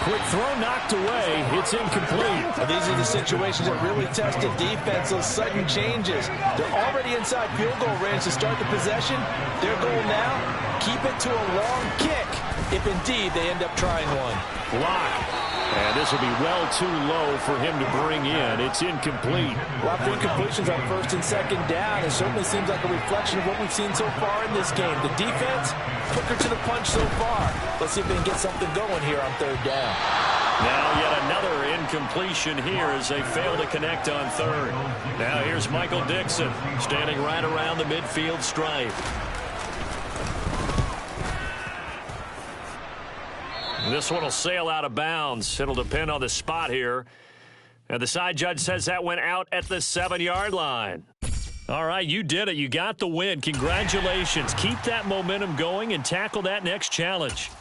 Quick throw knocked away. It's incomplete. Well, these are the situations that really test the defense, those sudden changes. They're already inside field goal range to start the possession. Their goal now, keep it to a long kick, if indeed they end up trying one. Block. And this will be well too low for him to bring in. It's incomplete. Well, after incompletions on first and second down, it certainly seems like a reflection of what we've seen so far in this game. The defense, quicker to the punch so far. Let's see if they can get something going here on third down. Now yet another incompletion here as they fail to connect on third. Now here's Michael Dixon standing right around the midfield stripe. This one will sail out of bounds. It'll depend on the spot here. And the side judge says that went out at the 7-yard line. All right, you did it. You got the win. Congratulations. Keep that momentum going and tackle that next challenge.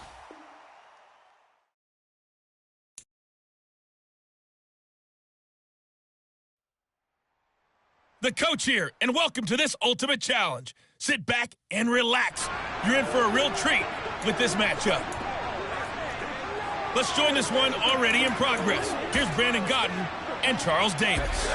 The coach here, and welcome to this Ultimate Challenge. Sit back and relax. You're in for a real treat with this matchup. Let's join this one already in progress. Here's Brandon Godden and Charles Davis.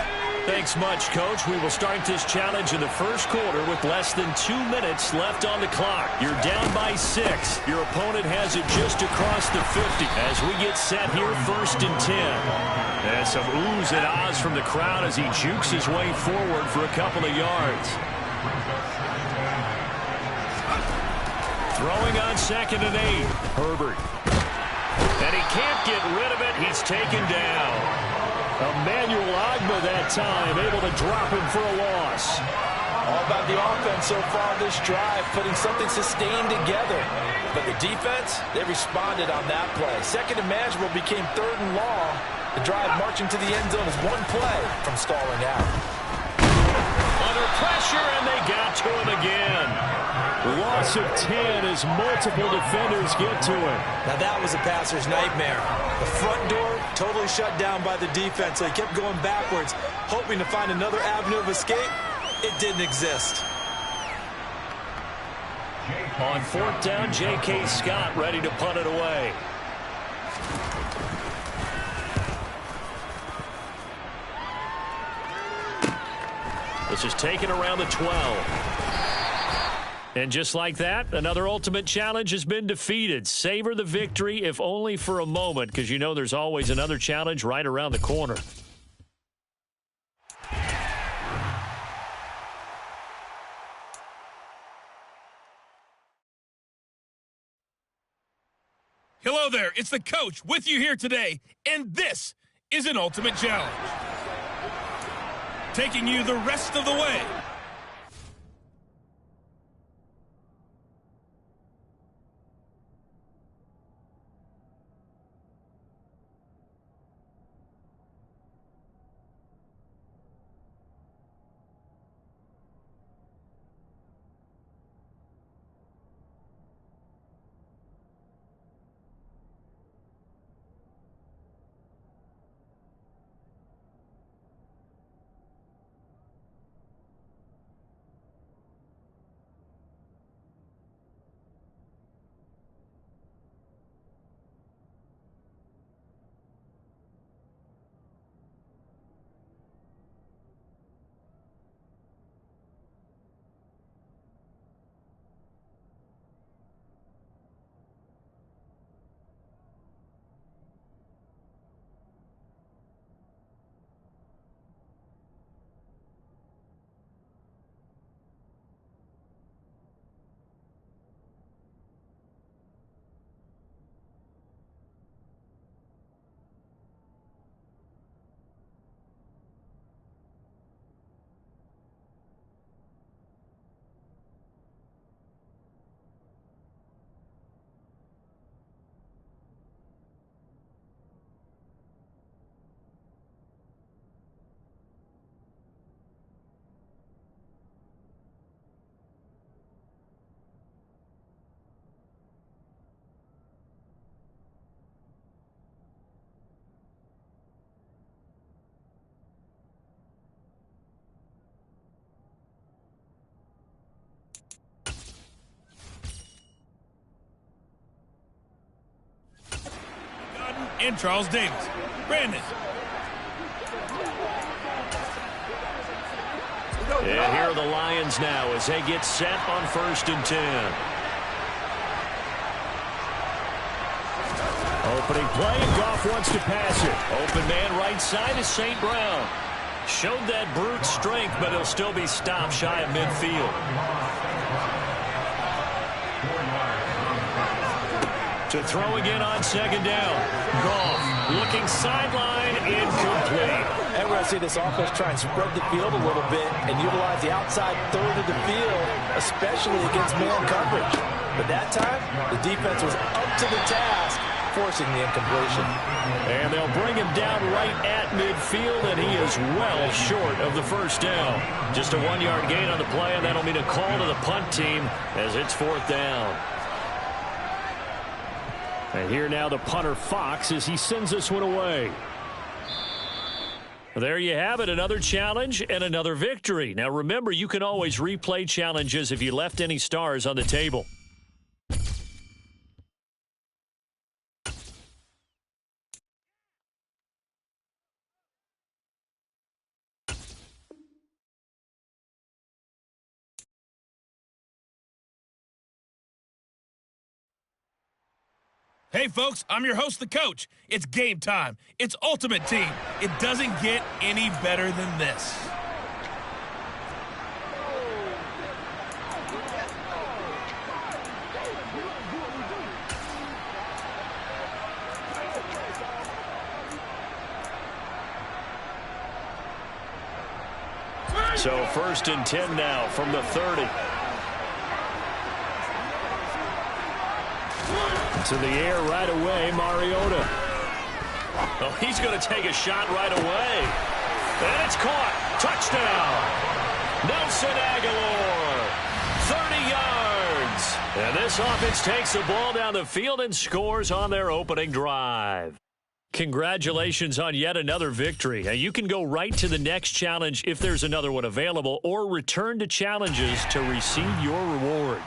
Thanks much, Coach. We will start this challenge in the first quarter with less than 2 minutes left on the clock. You're down by 6. Your opponent has it just across the 50 as we get set here first and 10. And some oohs and ahs from the crowd as he jukes his way forward for a couple of yards. Throwing on 2nd and 8. Herbert. And he can't get rid of it. He's taken down. Emmanuel Agba that time, able to drop him for a loss. All about the offense so far this drive, putting something sustained together. But the defense, they responded on that play. 2nd and manageable became 3rd and long. The drive marching to the end zone is one play from stalling out. Under pressure, and they got to him again. Loss of 10 as multiple defenders get to him. Now that was a passer's nightmare. The front door totally shut down by the defense, so he kept going backwards, hoping to find another avenue of escape. It didn't exist. On 4th down, J.K. Scott ready to punt it away. This is taken around the 12. And just like that, another Ultimate Challenge has been defeated. Savor the victory, if only for a moment, because you know there's always another challenge right around the corner. Hello there, it's the coach with you here today, and this is an Ultimate Challenge. Taking you the rest of the way. and Charles Davis. Brandon. And here are the Lions now as they get set on 1st and 10. Opening play, and Goff wants to pass it. Open man right side is St. Brown. Showed that brute strength, but he'll still be stopped shy of midfield. To throw again on 2nd down. Goff looking sideline, incomplete. And we're going to see this offense try and spread the field a little bit and utilize the outside third of the field, especially against man coverage. But that time, the defense was up to the task, forcing the incompletion. And they'll bring him down right at midfield, and he is well short of the 1st down. Just a 1-yard gain on the play, and that'll mean a call to the punt team as it's 4th down. And here now the punter Fox as he sends this one away. There you have it, another challenge and another victory. Now remember, you can always replay challenges if you left any stars on the table. Hey, folks, I'm your host, the coach. It's game time. It's Ultimate Team. It doesn't get any better than this. So 1st and 10 now from the 30. To the air right away, Mariota. Oh, he's going to take a shot right away. And it's caught. Touchdown. Nelson Aguilar. 30 yards. And this offense takes the ball down the field and scores on their opening drive. Congratulations on yet another victory. Now, you can go right to the next challenge if there's another one available, or return to challenges to receive your reward.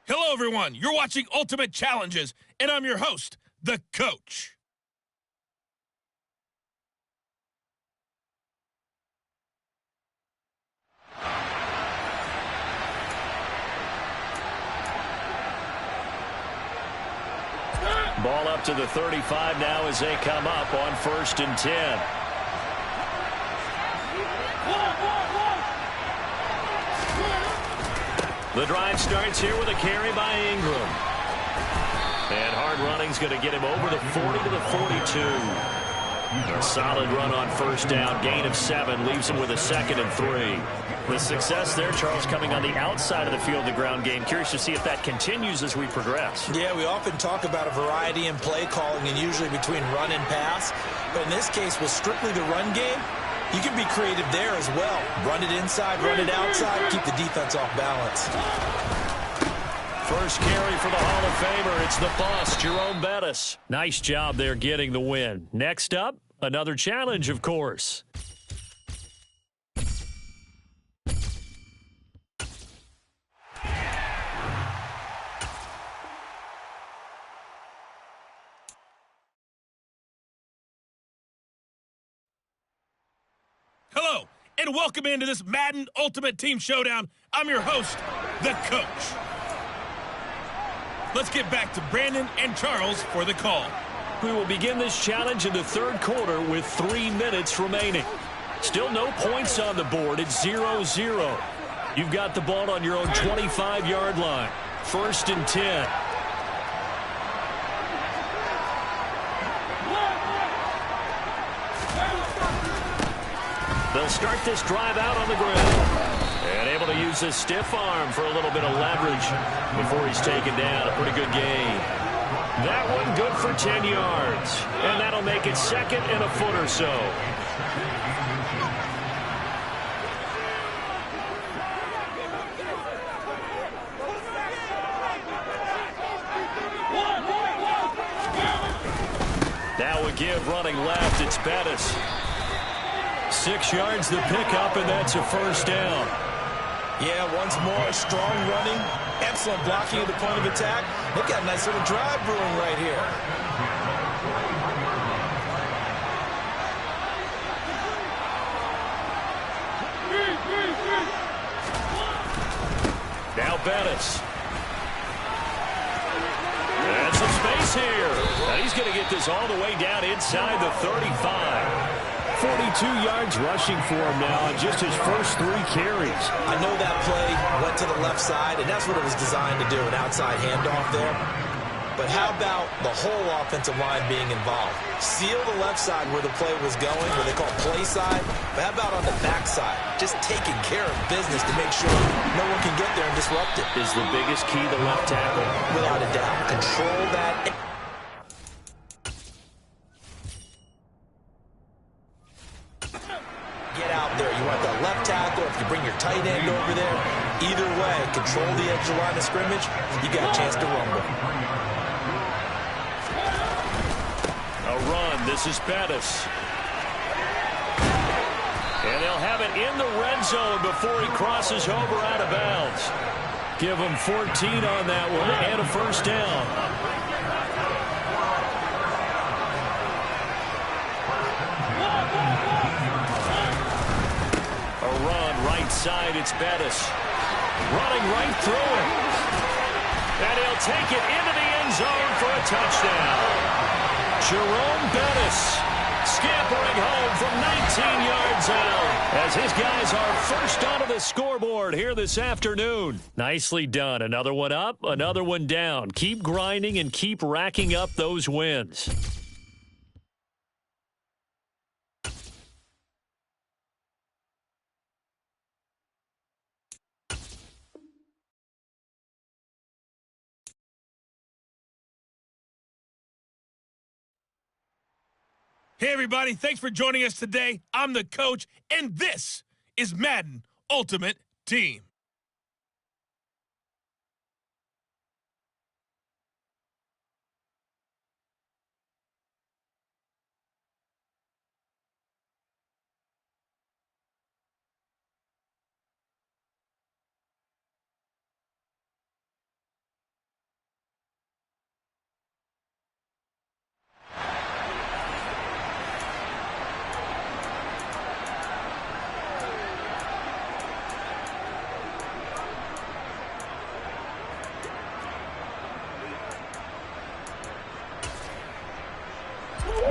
Hello, everyone. You're watching Ultimate Challenges, and I'm your host, the coach. Ball up to the 35 now as they come up on 1st and 10. The drive starts here with a carry by Ingram. And hard running's going to get him over the 40 to the 42. A solid run on 1st down. Gain of 7 leaves him with a 2nd and 3. The success there, Charles, coming on the outside of the field, the ground game. Curious to see if that continues as we progress. Yeah, we often talk about a variety in play calling and usually between run and pass. But in this case, with strictly the run game, you can be creative there as well. Run it inside, run it outside, keep the defense off balance. First carry for the Hall of Famer. It's the boss, Jerome Bettis. Nice job there getting the win. Next up, another challenge, of course. Hello, and welcome into this Madden Ultimate Team Showdown. I'm your host, the coach. Let's get back to Brandon and Charles for the call. We will begin this challenge in the 3rd quarter with 3 minutes remaining. Still no points on the board. It's 0-0. You've got the ball on your own 25-yard line. 1st and 10. They'll start this drive out on the ground. And able to use his stiff arm for a little bit of leverage before he's taken down. A pretty good gain. That one good for 10 yards. And that'll make it 2nd and a foot or so. Now we give running left. It's Bettis. 6 yards the pickup, and that's a first down. Yeah, once more, strong running, excellent blocking at the point of attack. They've got a nice little drive brewing right here. Now Bettis. And some space here. And he's going to get this all the way down inside the 35. 42 yards rushing for him now on just his first 3 carries. I know that play went to the left side, and that's what it was designed to do, an outside handoff there. But how about the whole offensive line being involved? Seal the left side where the play was going, where they call play side. But how about on the back side? Just taking care of business to make sure no one can get there and disrupt it. Is the biggest key the left tackle? Without a doubt. Control that. Get out there. You want that left tackle. If you bring your tight end over there, either way, control the edge of the line of scrimmage, you got a chance to rumble. A run. This is Bettis. And they'll have it in the red zone before he crosses over out of bounds. Give him 14 on that one and a first down. A run right side. It's Bettis. Running right through it. And he'll take it into the end zone for a touchdown. Jerome Bettis scampering home from 19 yards out as his guys are first onto the scoreboard here this afternoon. Nicely done. Another one up, another one down. Keep grinding and keep racking up those wins. Hey, everybody. Thanks for joining us today. I'm the coach, and this is Madden Ultimate Team.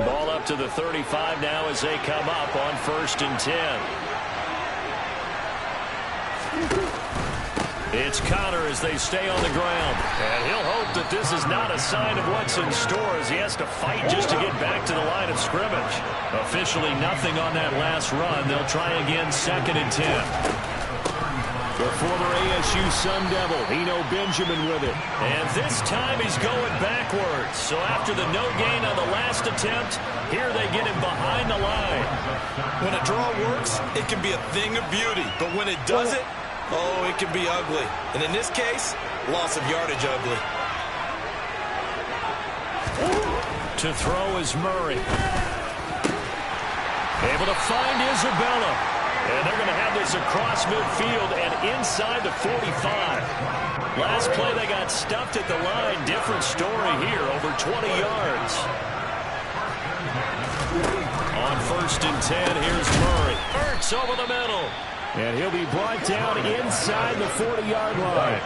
Ball up to the 35 now as they come up on 1st and 10. It's Connor as they stay on the ground. And he'll hope that this is not a sign of what's in store as he has to fight just to get back to the line of scrimmage. Officially nothing on that last run. They'll try again 2nd and 10. The former ASU Sun Devil, Eno Benjamin with it. And this time he's going backwards. So after the no gain on the last attempt, here they get him behind the line. When a draw works, it can be a thing of beauty. But when it doesn't, oh, it can be ugly. And in this case, loss of yardage ugly. To throw is Murray. Able to find Isabella. And they're going to have this across midfield and inside the 45. Last play they got stuffed at the line. Different story here, over 20 yards. On 1st and 10, here's Murray. Ertz over the middle. And he'll be brought down inside the 40-yard line.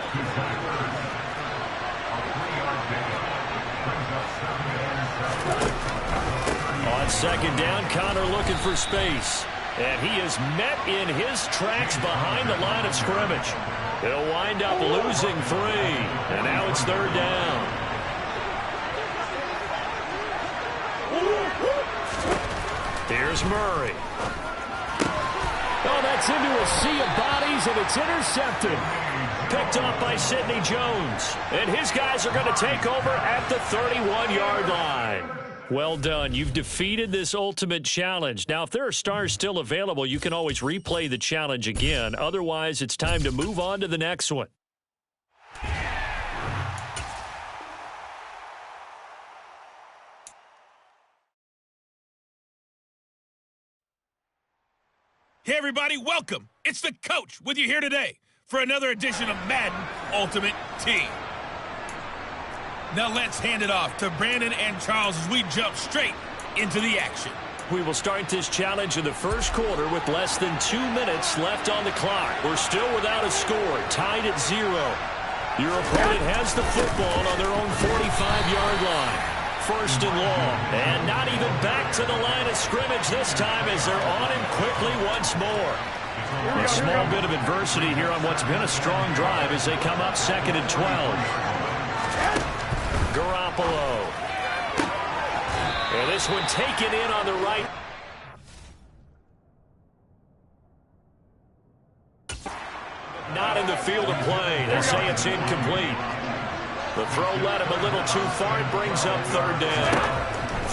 On 2nd down, Connor looking for space. And he is met in his tracks behind the line of scrimmage. He'll wind up losing 3. And now it's 3rd down. Here's Murray. Oh, that's into a sea of bodies, and it's intercepted. Picked off by Sidney Jones. And his guys are going to take over at the 31-yard line. Well done. You've defeated this ultimate challenge. Now, if there are stars still available, you can always replay the challenge again. Otherwise, it's time to move on to the next one. Hey everybody, welcome. It's the coach with you here today for another edition of Madden Ultimate Team. Now let's hand it off to Brandon and Charles as we jump straight into the action. We will start this challenge in the first quarter with less than 2 minutes left on the clock. We're still without a score, tied at 0. Your opponent has the football on their own 45-yard line. First and long, and not even back to the line of scrimmage this time as they're on him quickly once more. A small bit of adversity here on what's been a strong drive as they come up 2nd and 12. Garoppolo. And this one taken in on the right. Not in the field of play. They say it's incomplete. The throw led him a little too far. It brings up 3rd down.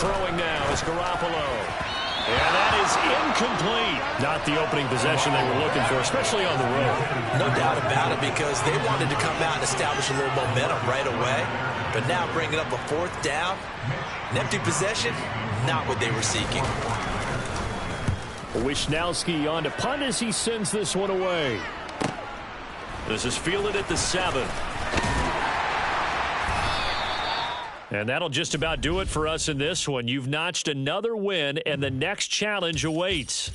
Throwing now is Garoppolo. And that is incomplete. Not the opening possession they were looking for, especially on the road. No doubt about it, because they wanted to come out and establish a little momentum right away. But now bringing up a 4th down, an empty possession, not what they were seeking. Wisnowski on to punt as he sends this one away. This is fielded at the 7. And that'll just about do it for us in this one. You've notched another win, and the next challenge awaits.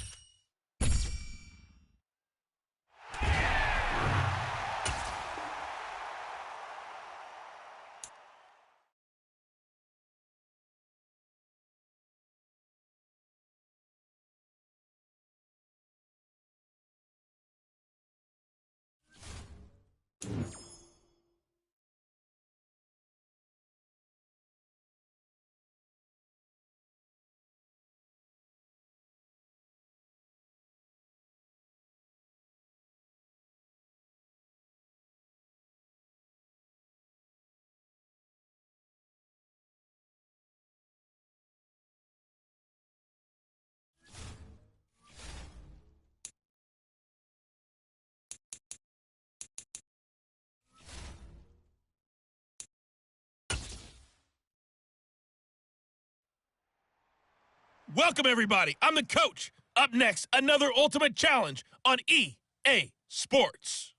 Welcome everybody. I'm the coach. Up next, another Ultimate Challenge on EA Sports.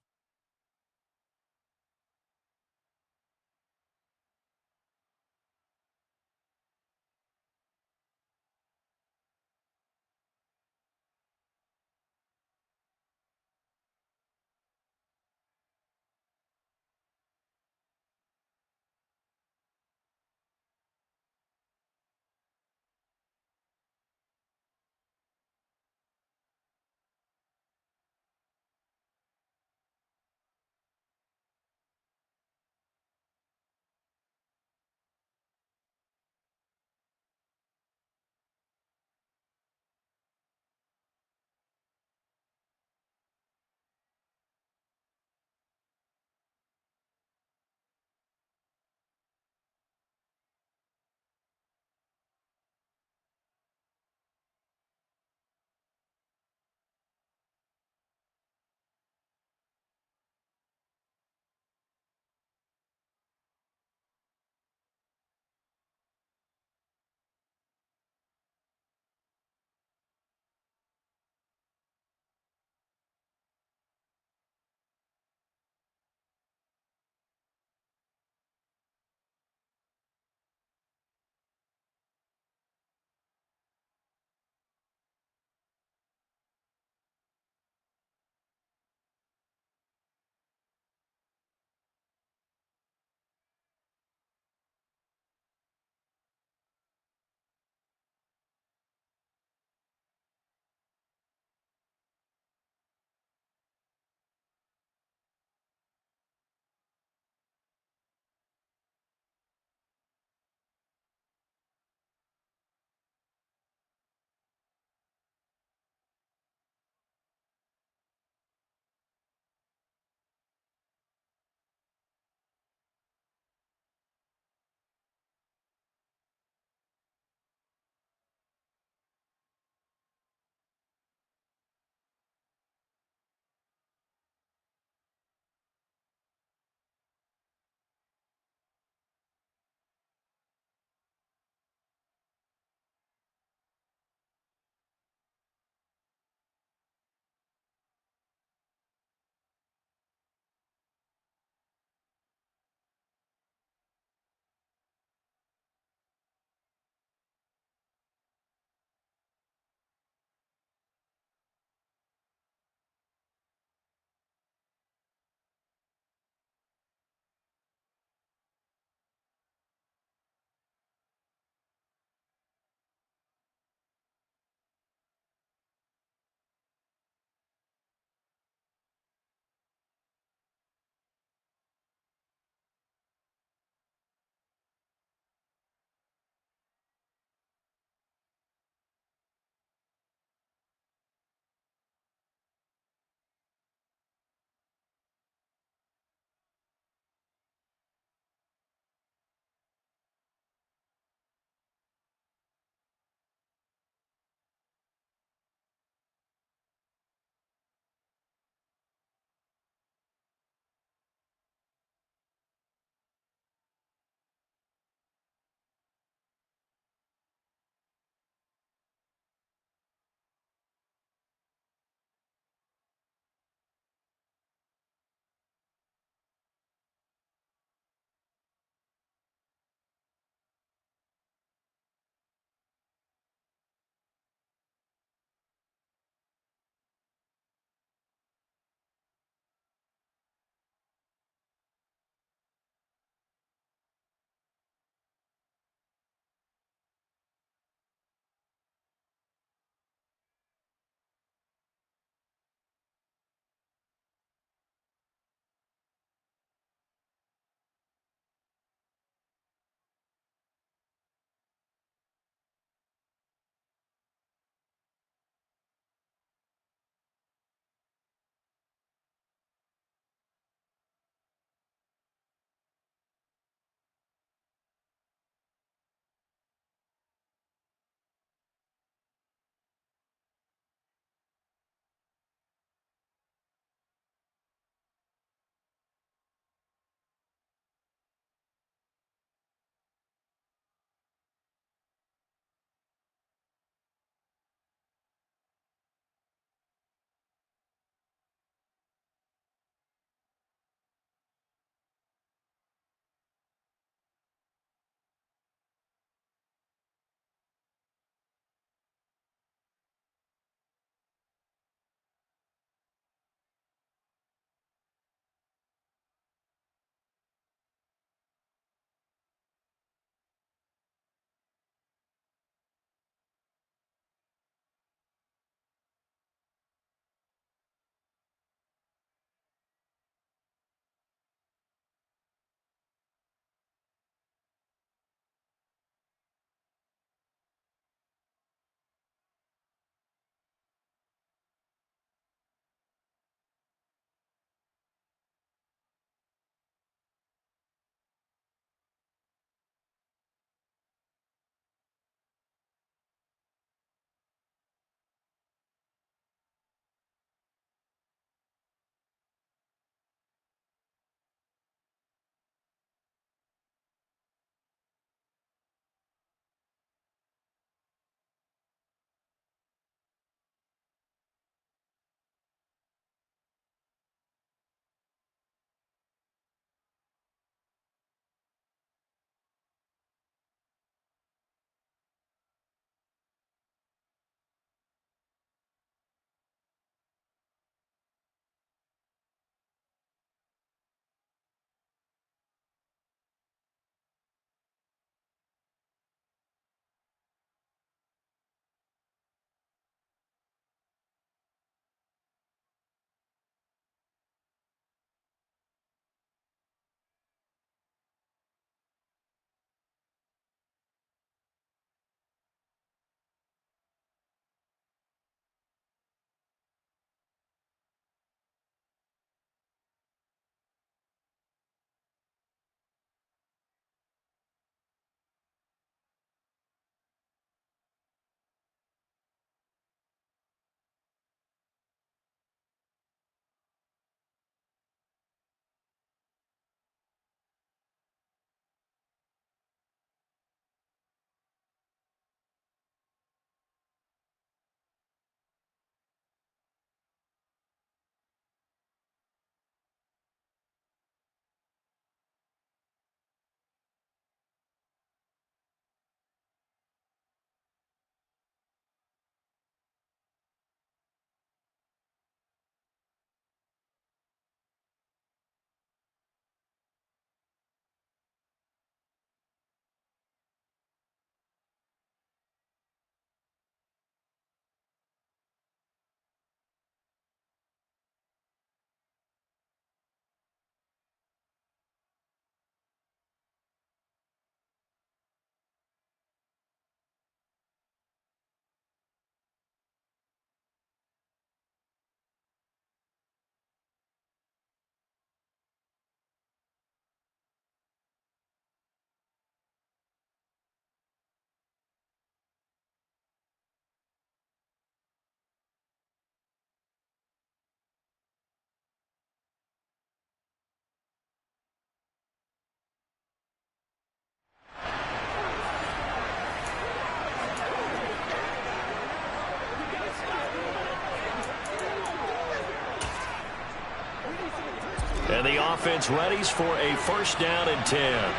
the offense readies for a first down and 10.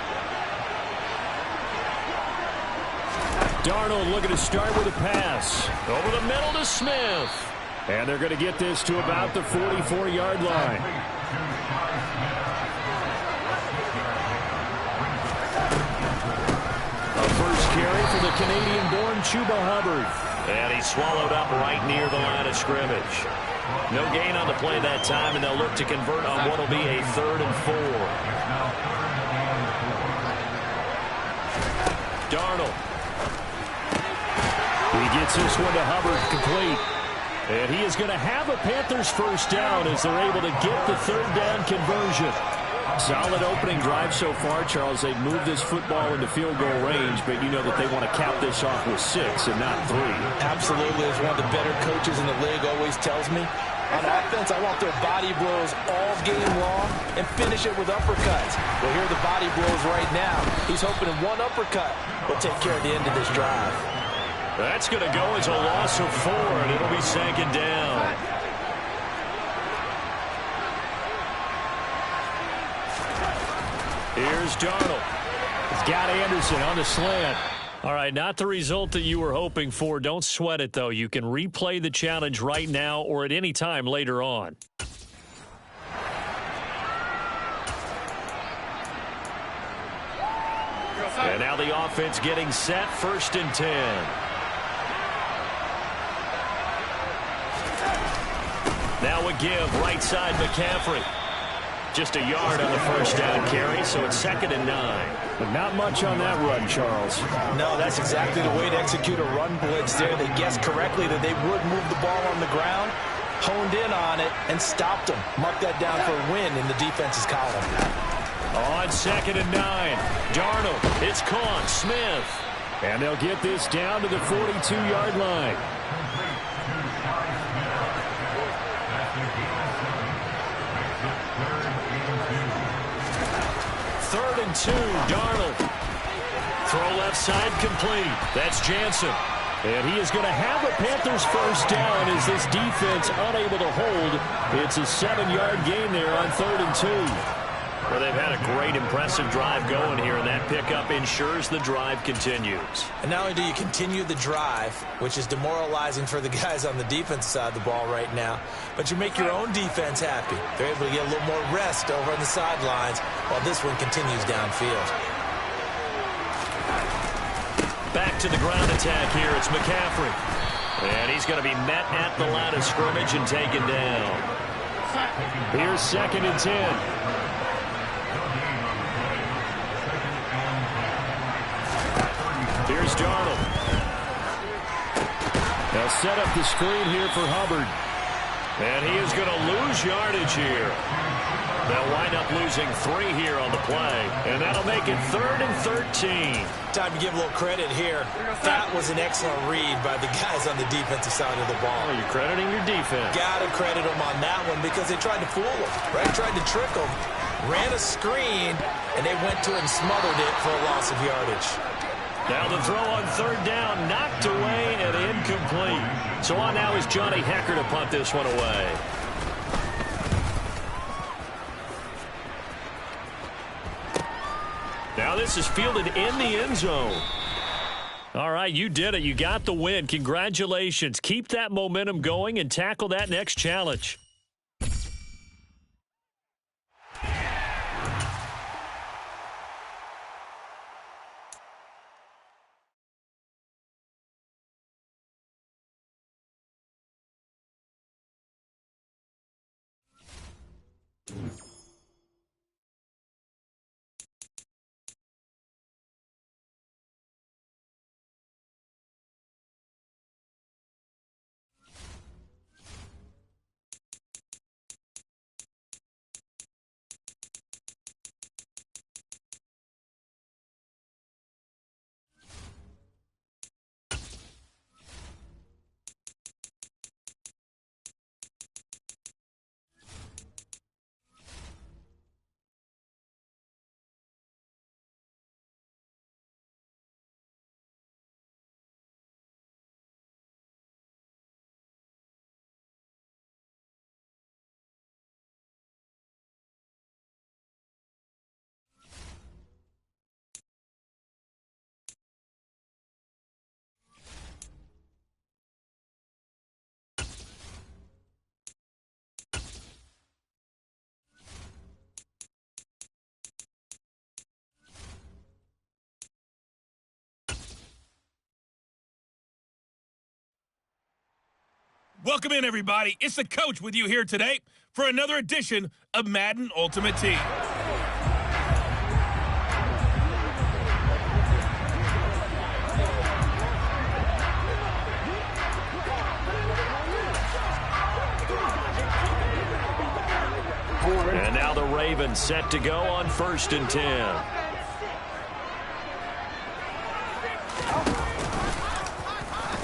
Darnold looking to start with a pass. Over the middle to Smith. And they're going to get this to about the 44-yard line. A first carry for the Canadian-born Chuba Hubbard. And he's swallowed up right near the line of scrimmage. No gain on the play that time, and they'll look to convert on what will be a 3rd and 4. Darnold. He gets this one to Hubbard, complete. And he is going to have a Panthers first down as they're able to get the 3rd down conversion. Solid opening drive so far, Charles. They've moved this football into field goal range, but you know that they want to cap this off with 6 and not 3. Absolutely. As one of the better coaches in the league always tells me, on offense, I want their body blows all game long and finish it with uppercuts. Well, here are the body blows right now. He's hoping one uppercut will take care of the end of this drive. That's going to go as a loss of 4, and it'll be 2nd down. Here's Darnold. He's got Anderson on the slant. All right, not the result that you were hoping for. Don't sweat it, though. You can replay the challenge right now or at any time later on. And now the offense getting set, 1st and 10. Now a give, right side McCaffrey. Just a yard on the first down carry, so it's 2nd and 9. But not much on that run, Charles. No, that's exactly the way to execute a run blitz there. They guessed correctly that they would move the ball on the ground, honed in on it, and stopped them. Mark that down for a win in the defense's column. On 2nd and 9, Darnold, it's caught, Smith. And they'll get this down to the 42-yard line. Third and 2, Darnold. Throw left side complete. That's Jansen. And he is going to have a Panthers first down as this defense unable to hold. It's a 7-yard gain there on 3rd and 2. Well, they've had a great, impressive drive going here, and that pickup ensures the drive continues. And not only do you continue the drive, which is demoralizing for the guys on the defense side of the ball right now, but you make your own defense happy. They're able to get a little more rest over on the sidelines while this one continues downfield. Back to the ground attack here. It's McCaffrey. And he's going to be met at the line of scrimmage and taken down. Here's 2nd and 10. Here's Darnold. They'll set up the screen here for Hubbard. And he is going to lose yardage here. They'll wind up losing 3 here on the play. And that'll make it 3rd and 13. Time to give a little credit here. That was an excellent read by the guys on the defensive side of the ball. Oh, you're crediting your defense. Got to credit them on that one because they tried to fool them, right? Tried to trick them. Ran a screen, and they went to it and smothered it for a loss of yardage. Now the throw on 3rd down, knocked away and incomplete. So on now is Johnny Hecker to punt this one away. Now this is fielded in the end zone. All right, you did it. You got the win. Congratulations. Keep that momentum going and tackle that next challenge. Welcome in, everybody. It's the coach with you here today for another edition of Madden Ultimate Team. And now the Ravens set to go on 1st and 10.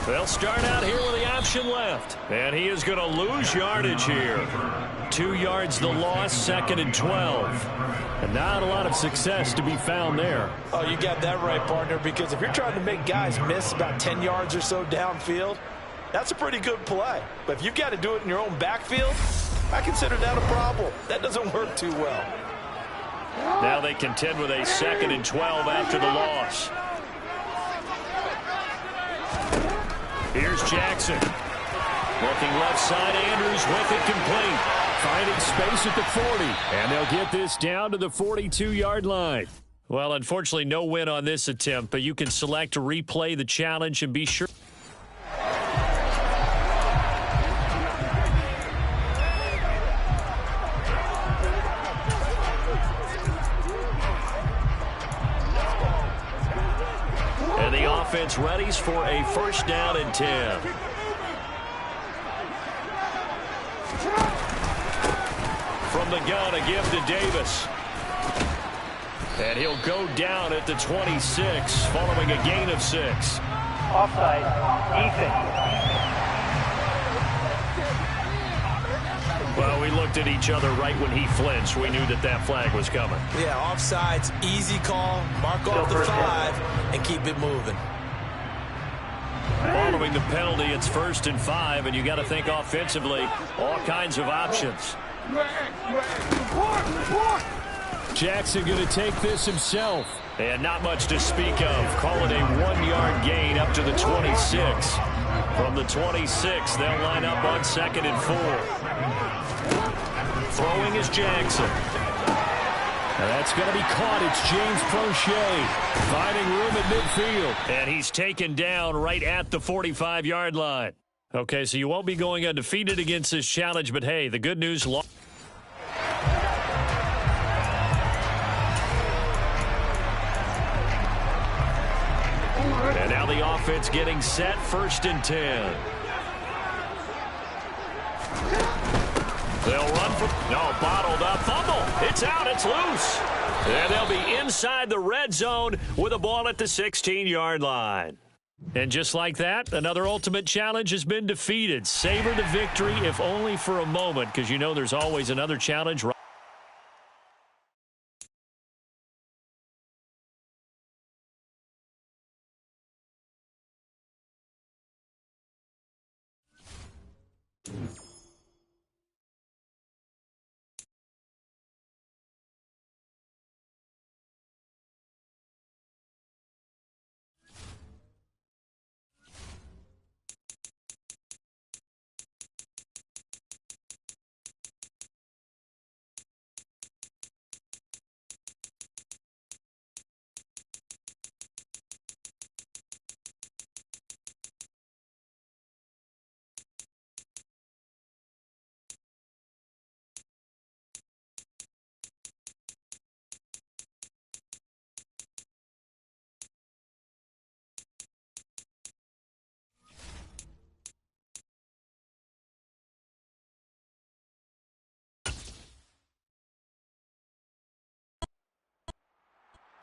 They'll start out here with the option left. And he is going to lose yardage here. 2 yards the loss, 2nd and 12. And not a lot of success to be found there. Oh, you got that right, partner, because if you're trying to make guys miss about 10 yards or so downfield, that's a pretty good play. But if you've got to do it in your own backfield, I consider that a problem. That doesn't work too well. Now they contend with a 2nd and 12 after the loss. Here's Jackson. Looking left side, Andrews with it complete. Finding space at the 40. And they'll get this down to the 42-yard line. Well, unfortunately, no win on this attempt, but you can select to replay the challenge and be sure. And the offense readies for a 1st down and 10. From the gun, a give to Davis. And he'll go down at the 26, following a gain of 6. Offside, Ethan. Well, we looked at each other right when he flinched. We knew that that flag was coming. Yeah, offsides, easy call, mark off the 5, and keep it moving. Following the penalty, it's 1st and 5, and you got to think offensively, all kinds of options. Jackson going to take this himself. And not much to speak of. Call it a 1-yard gain up to the 26. From the 26, they'll line up on 2nd and 4. Throwing is Jackson. That's going to be caught. It's James Prochet finding room at midfield. And he's taken down right at the 45-yard line. Okay, so you won't be going undefeated against this challenge, but hey, the good news... And now the offense getting set, 1st and 10. They'll run for... No, bottled up. Fumble. It's out. It's loose. And they'll be inside the red zone with a ball at the 16-yard line. And just like that, another ultimate challenge has been defeated. Savor the victory, if only for a moment, because you know there's always another challenge.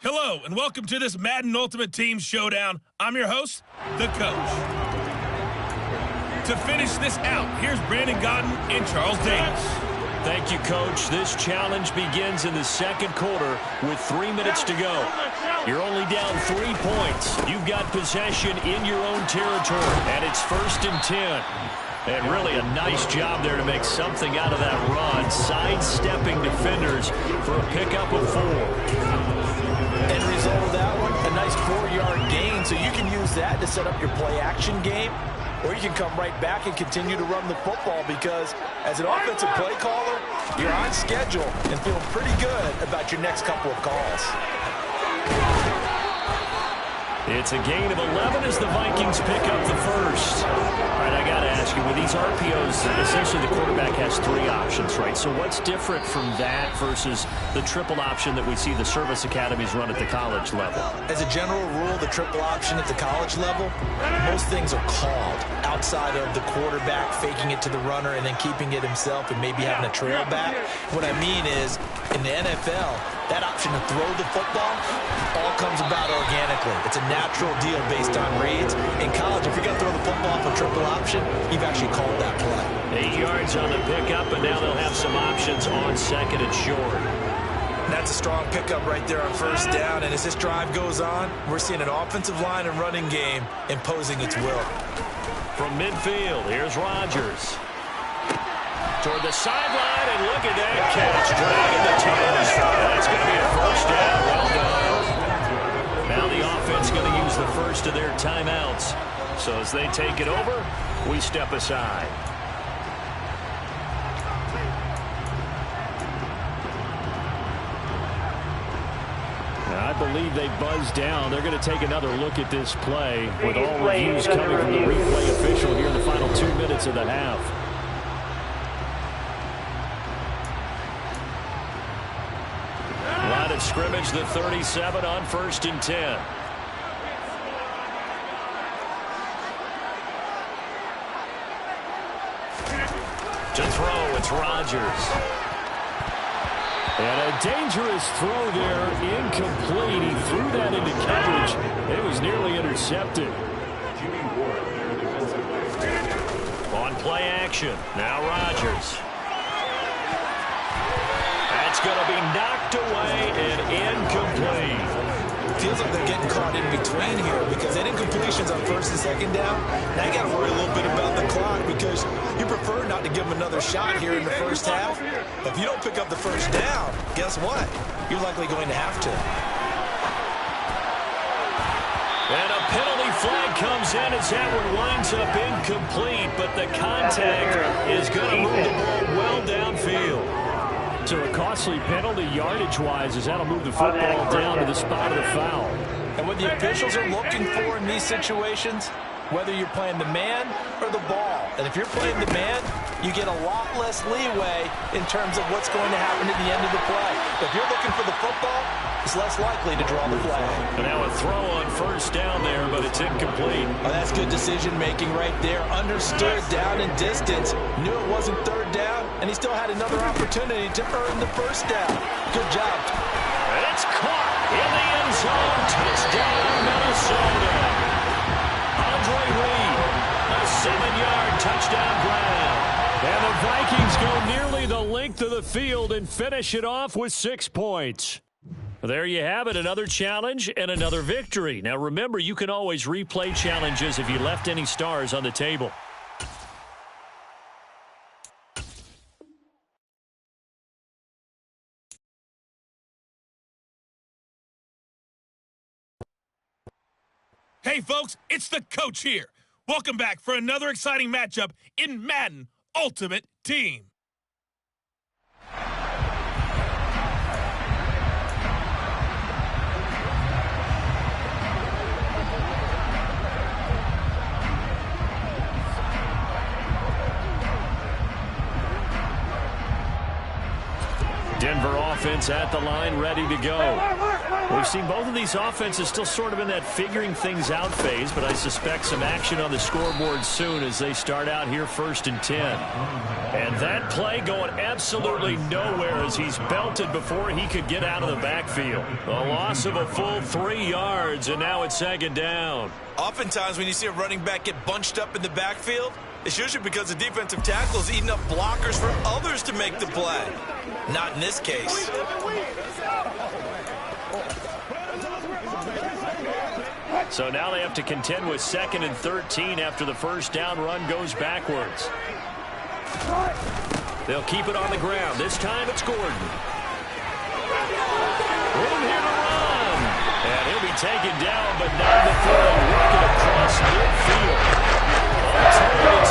Hello, and welcome to this Madden Ultimate Team Showdown. I'm your host, the coach. To finish this out, here's Brandon Godden and Charles Davis. Thank you, Coach. This challenge begins in the 2nd quarter with 3 minutes to go. You're only down 3 points. You've got possession in your own territory, and it's 1st and 10. And really a nice job there to make something out of that run, sidestepping defenders for a pickup of 4. End result of that one, a nice 4-yard gain, so you can use that to set up your play-action game, or you can come right back and continue to run the football because as an offensive play caller, you're on schedule and feel pretty good about your next couple of calls. It's a gain of 11 as the Vikings pick up the first. All right, I got to ask you, with these RPOs, essentially the quarterback has 3 options, right? So what's different from that versus the triple option that we see the service academies run at the college level? As a general rule, the triple option at the college level, most things are called outside of the quarterback faking it to the runner and then keeping it himself and maybe having a trail back. What I mean is, in the NFL, that option to throw the football all comes about organically. It's a natural deal based on reads. In college, if you're going to throw the football for triple option, you've actually called that play. 8 yards on the pickup, and now they'll have some options on second and short. That's a strong pickup right there on first down. And as this drive goes on, we're seeing an offensive line and running game imposing its will. From midfield, here's Rodgers. Toward the sideline, and look at that catch. Dragging the toes. That's going to be a first down. Well done. Now the offense going to use the first of their timeouts. So as they take it over, we step aside. I believe they buzzed down. They're going to take another look at this play with all reviews coming from the replay official here in the final 2 minutes of the half. Line of scrimmage, the 37 on 1st and 10. To throw, it's Rodgers. And a dangerous throw there, incomplete. He threw that into coverage. It was nearly intercepted. On play action, now Rodgers. That's going to be knocked away and incomplete. Feels like they're getting caught in between here because they didn't incompletions on 1st and 2nd down. Now you got to worry a little bit about the clock because you prefer not to give them another shot here in the first half. If you don't pick up the first down, guess what? You're likely going to have to. And a penalty flag comes in as that one winds up incomplete, but the contact is going to move the ball well downfield. So a costly penalty yardage-wise as that'll move the football down to the spot of the foul. And what the officials are looking for in these situations, whether you're playing the man or the ball. And if you're playing the man, you get a lot less leeway in terms of what's going to happen at the end of the play. If you're looking for the football, it's less likely to draw the flag. And now a throw on first down there, but it's incomplete. Oh, that's good decision-making right there. Understood down and distance. Knew it wasn't 3rd down, and he still had another opportunity to earn the first down. Good job. It's caught in the end zone. Touchdown, Minnesota. Andre Reed, a 7-yard touchdown grab. And the Vikings go nearly the length of the field and finish it off with 6 points. There you have it, another challenge and another victory. Now remember, you can always replay challenges if you left any stars on the table. Hey, folks, it's the coach here. Welcome back for another exciting matchup in Madden Ultimate Team. Denver offense at the line, ready to go. We've seen both of these offenses still sort of in that figuring things out phase, but I suspect some action on the scoreboard soon as they start out here 1st and 10. And that play going absolutely nowhere as he's belted before he could get out of the backfield. A loss of a full 3 yards, and now it's 2nd down. Oftentimes when you see a running back get bunched up in the backfield, it's usually because the defensive tackle is eating up blockers for others to make the play. Not in this case. So now they have to contend with 2nd and 13 after the first down run goes backwards. They'll keep it on the ground. This time it's Gordon. Room here to run. And he'll be taken down, but not the throw. Working across midfield. It's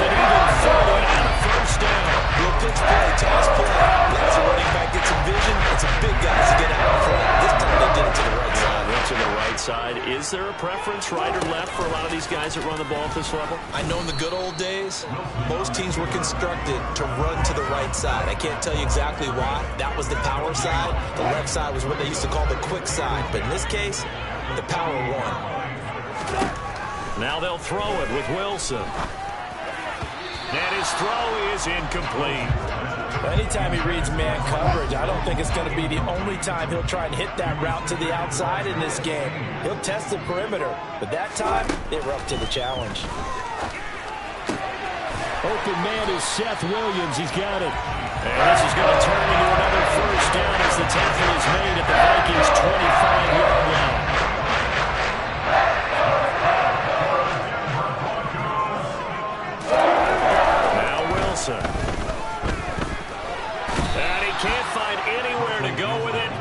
an even throw and a first down. Little pitch play, toss play. Lets the running back get some vision and some big guys to get out in front. This time they did it to the right side. to the right side. Is there a preference, right or left, for a lot of these guys that run the ball at this level? I know in the good old days, most teams were constructed to run to the right side. I can't tell you exactly why. That was the power side. The left side was what they used to call the quick side. But in this case, the power won. Now they'll throw it with Wilson. And his throw is incomplete. Anytime he reads man coverage, I don't think it's going to be the only time he'll try and hit that route to the outside in this game. He'll test the perimeter, but that time, they were up to the challenge. Open man is Seth Williams. He's got it. And this is going to turn into another first down as the tackle is made at the Vikings' 25-yard line. And he can't find anywhere to go with it.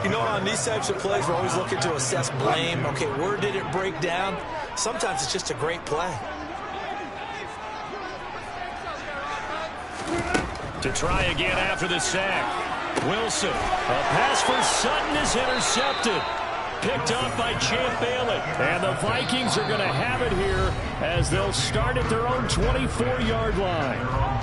You know, on these types of plays, we're always looking to assess blame. Okay, where did it break down? Sometimes it's just a great play. To try again after the sack. Wilson, a pass for Sutton is intercepted. Picked up by Champ Bailey. And the Vikings are going to have it here as they'll start at their own 24-yard line.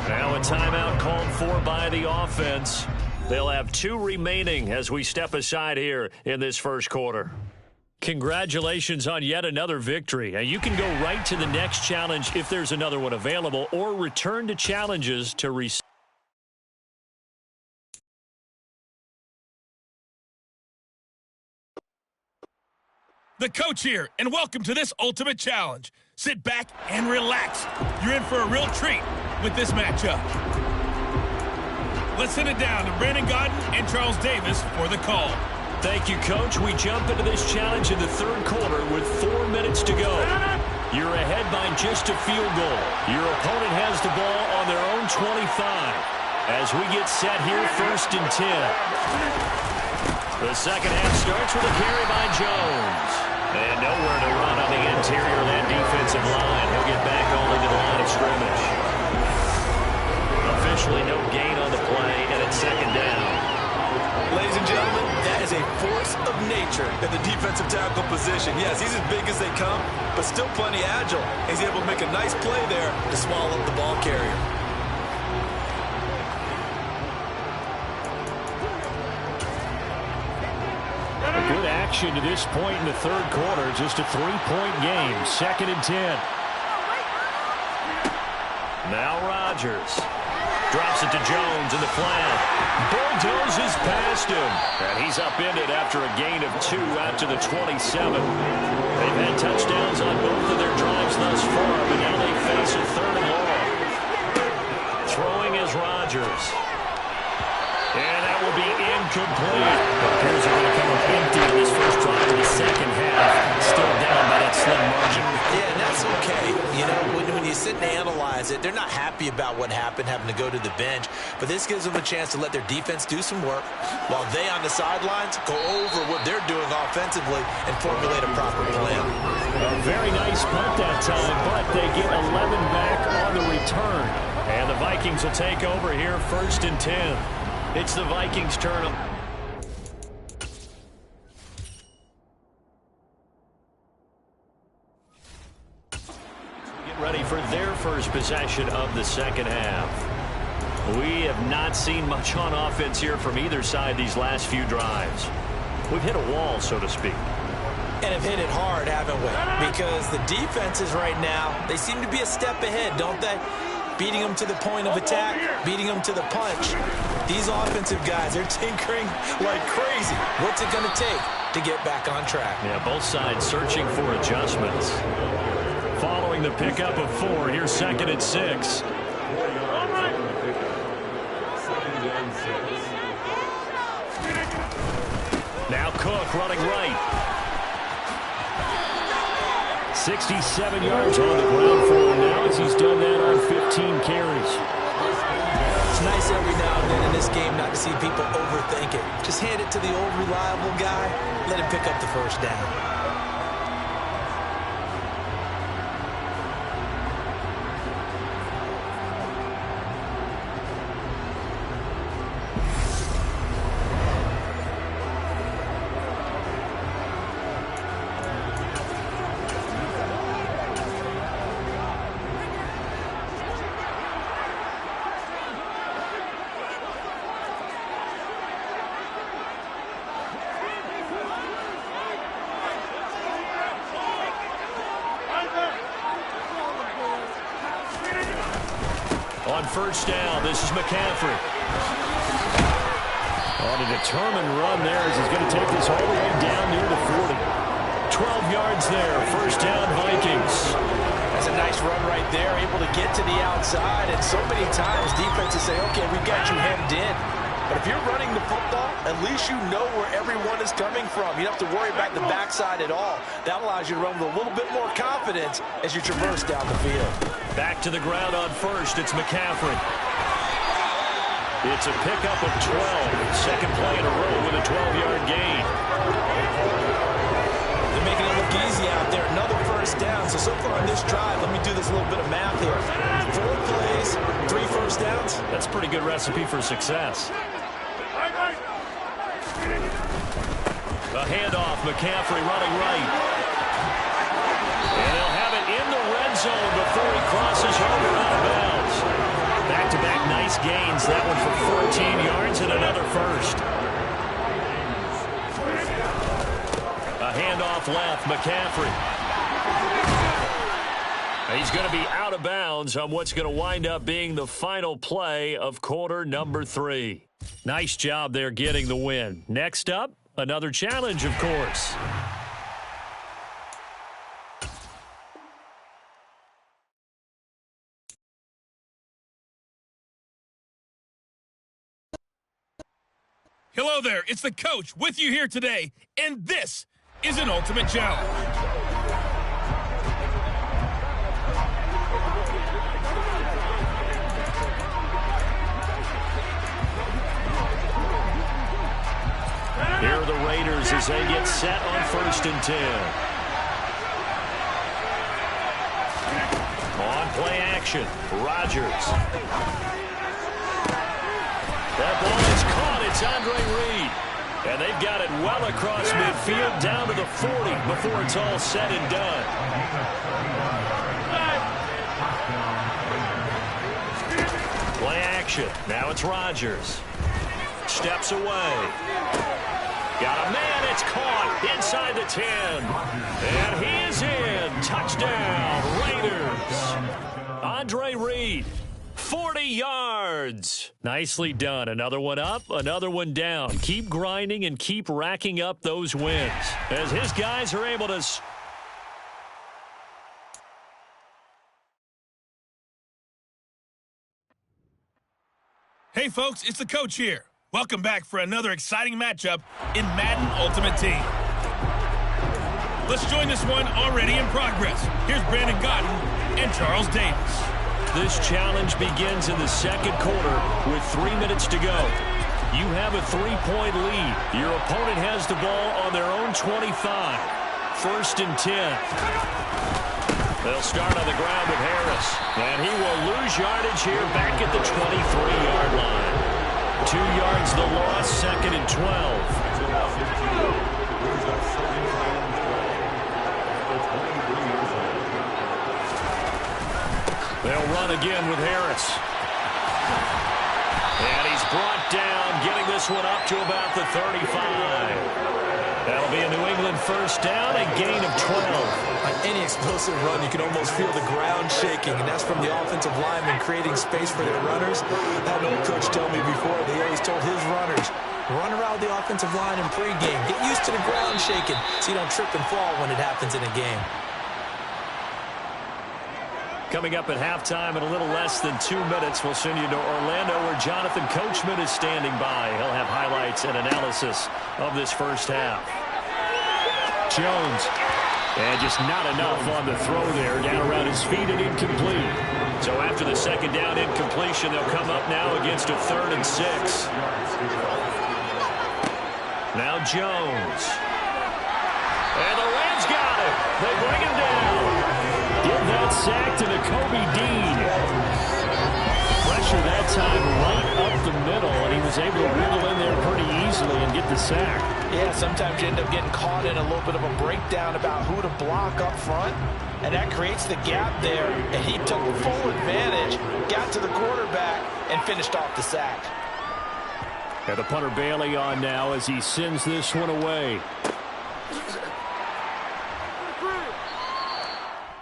Now a timeout called for by the offense. They'll have 2 remaining as we step aside here in this first quarter. Congratulations on yet another victory. And you can go right to the next challenge if there's another one available, or return to challenges to receive. The coach here, and welcome to this ultimate challenge. Sit back and relax. You're in for a real treat with this matchup. Let's send it down to Brandon Godden and Charles Davis for the call. Thank you, Coach. We jump into this challenge in the third quarter with 4 minutes to go. You're ahead by just a field goal. Your opponent has the ball on their own 25. As we get set here, 1st and 10. The second half starts with a carry by Jones. And nowhere to run on the interior of that defensive line. He'll get back only to the line of scrimmage. Officially no gain on the play, and it's 2nd down. Ladies and gentlemen, that is a force of nature in the defensive tackle position. Yes, he's as big as they come, but still plenty agile. He's able to make a nice play there to swallow up the ball carrier. Good action to this point in the third quarter. Just a 3-point game. 2nd and 10. Now Rodgers. Drops it to Jones in the flat. Bulldozes past him. And he's upended after a gain of 2 out to the 27. They've had touchdowns on both of their drives thus far, but now they face a 3rd and long. Throwing is Rodgers. And that will be incomplete. The Bears are going to come up empty in this first drive of the second half. Still down by that slim margin. Yeah, and that's okay. You know, when you sit and analyze it, they're not happy about what happened, having to go to the bench. But this gives them a chance to let their defense do some work while they on the sidelines go over what they're doing offensively and formulate a proper plan. A very nice punt that time, but they get 11 back on the return. And the Vikings will take over here 1st and 10. It's the Vikings' turn. Get ready for their first possession of the second half. We have not seen much on offense here from either side these last few drives. We've hit a wall, so to speak. And have hit it hard, haven't we? Because the defenses right now, they seem to be a step ahead, don't they? Beating them to the point of attack, beating them to the punch. These offensive guys, they're tinkering like crazy. What's it going to take to get back on track? Yeah, both sides searching for adjustments. Following the pickup of 4, here's 2nd and 6. Now Cook running right. 67 yards on the ground for him now as he's done that on 15 carries. It's nice every now and then in this game not to see people overthink it. Just hand it to the old reliable guy, let him pick up the first down. On first down, this is McCaffrey. On a determined run there as he's going to take this all the way down near the 40. 12 yards there, first down Vikings. That's a nice run right there, able to get to the outside. And so many times defenses say, okay, we've got you hemmed in. But if you're running the football, at least you know where everyone is coming from. You don't have to worry about the backside at all. That allows you to run with a little bit more confidence as you traverse down the field. Back to the ground on first, it's McCaffrey. It's a pickup of 12. Second play in a row with a 12-yard gain. They're making it look easy out there. Another first down. So far on this drive, let me do this little bit of math here. 4 plays, 3 first downs. That's a pretty good recipe for success. A handoff, McCaffrey running right. And they'll have it in the red zone before he crosses over out of bounds. Back-to-back nice gains. That one for 14 yards and another first. A handoff left, McCaffrey. He's going to be out of bounds on what's going to wind up being the final play of quarter number 3. Nice job there getting the win. Next up, another challenge, of course. Hello there, it's the coach with you here today, and this is an ultimate challenge. Here are the Raiders as they get set on 1st and 10. On play action, Rodgers. That ball is caught. It's Andre Reed. And they've got it well across midfield down to the 40 before it's all said and done. Play action. Now it's Rodgers. Steps away. Got a man. It's caught inside the 10. And he is in. Touchdown, Raiders. Andre Reed. 40 yards. Nicely done. Another one up, another one down. Keep grinding and keep racking up those wins as his guys are able to... Hey folks, it's the coach here. Welcome back for another exciting matchup in Madden Ultimate Team. Let's join this one already in progress. Here's Brandon Godden and Charles Davis. This challenge begins in the second quarter with 3 minutes to go. You have a 3-point lead. Your opponent has the ball on their own 25. 1st and 10. They'll start on the ground with Harris. And he will lose yardage here back at the 23-yard line. 2 yards the loss, 2nd and 12. They'll run again with Harris. And he's brought down, getting this one up to about the 35. That'll be a New England first down, a gain of 12. On any explosive run, you can almost feel the ground shaking, and that's from the offensive linemen creating space for their runners. I had an old coach tell me before, they always told his runners, run around the offensive line in pregame. Get used to the ground shaking so you don't trip and fall when it happens in a game. Coming up at halftime in a little less than 2 minutes, we'll send you to Orlando where Jonathan Coachman is standing by. He'll have highlights and analysis of this first half. Jones. And just not enough on the throw there. Down around his feet and incomplete. So after the second down incompletion, they'll come up now against a 3rd and 6. Now Jones. And the Rams got it. They bring him down. Give that sack to Nakobe Dean. Pressure that time right up the middle, and he was able to wiggle in there pretty easily and get the sack. Yeah, sometimes you end up getting caught in a little bit of a breakdown about who to block up front, and that creates the gap there, and he took full advantage, got to the quarterback, and finished off the sack. And the punter Bailey on now as he sends this one away.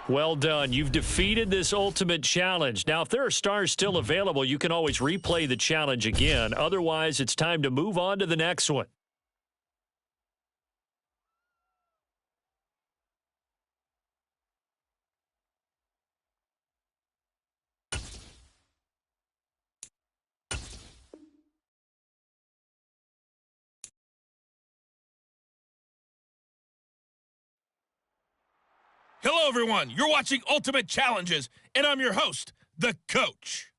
Well done. You've defeated this ultimate challenge. Now, if there are stars still available, you can always replay the challenge again. Otherwise, it's time to move on to the next one. Hello, everyone. You're watching Ultimate Challenges, and I'm your host, the Coach.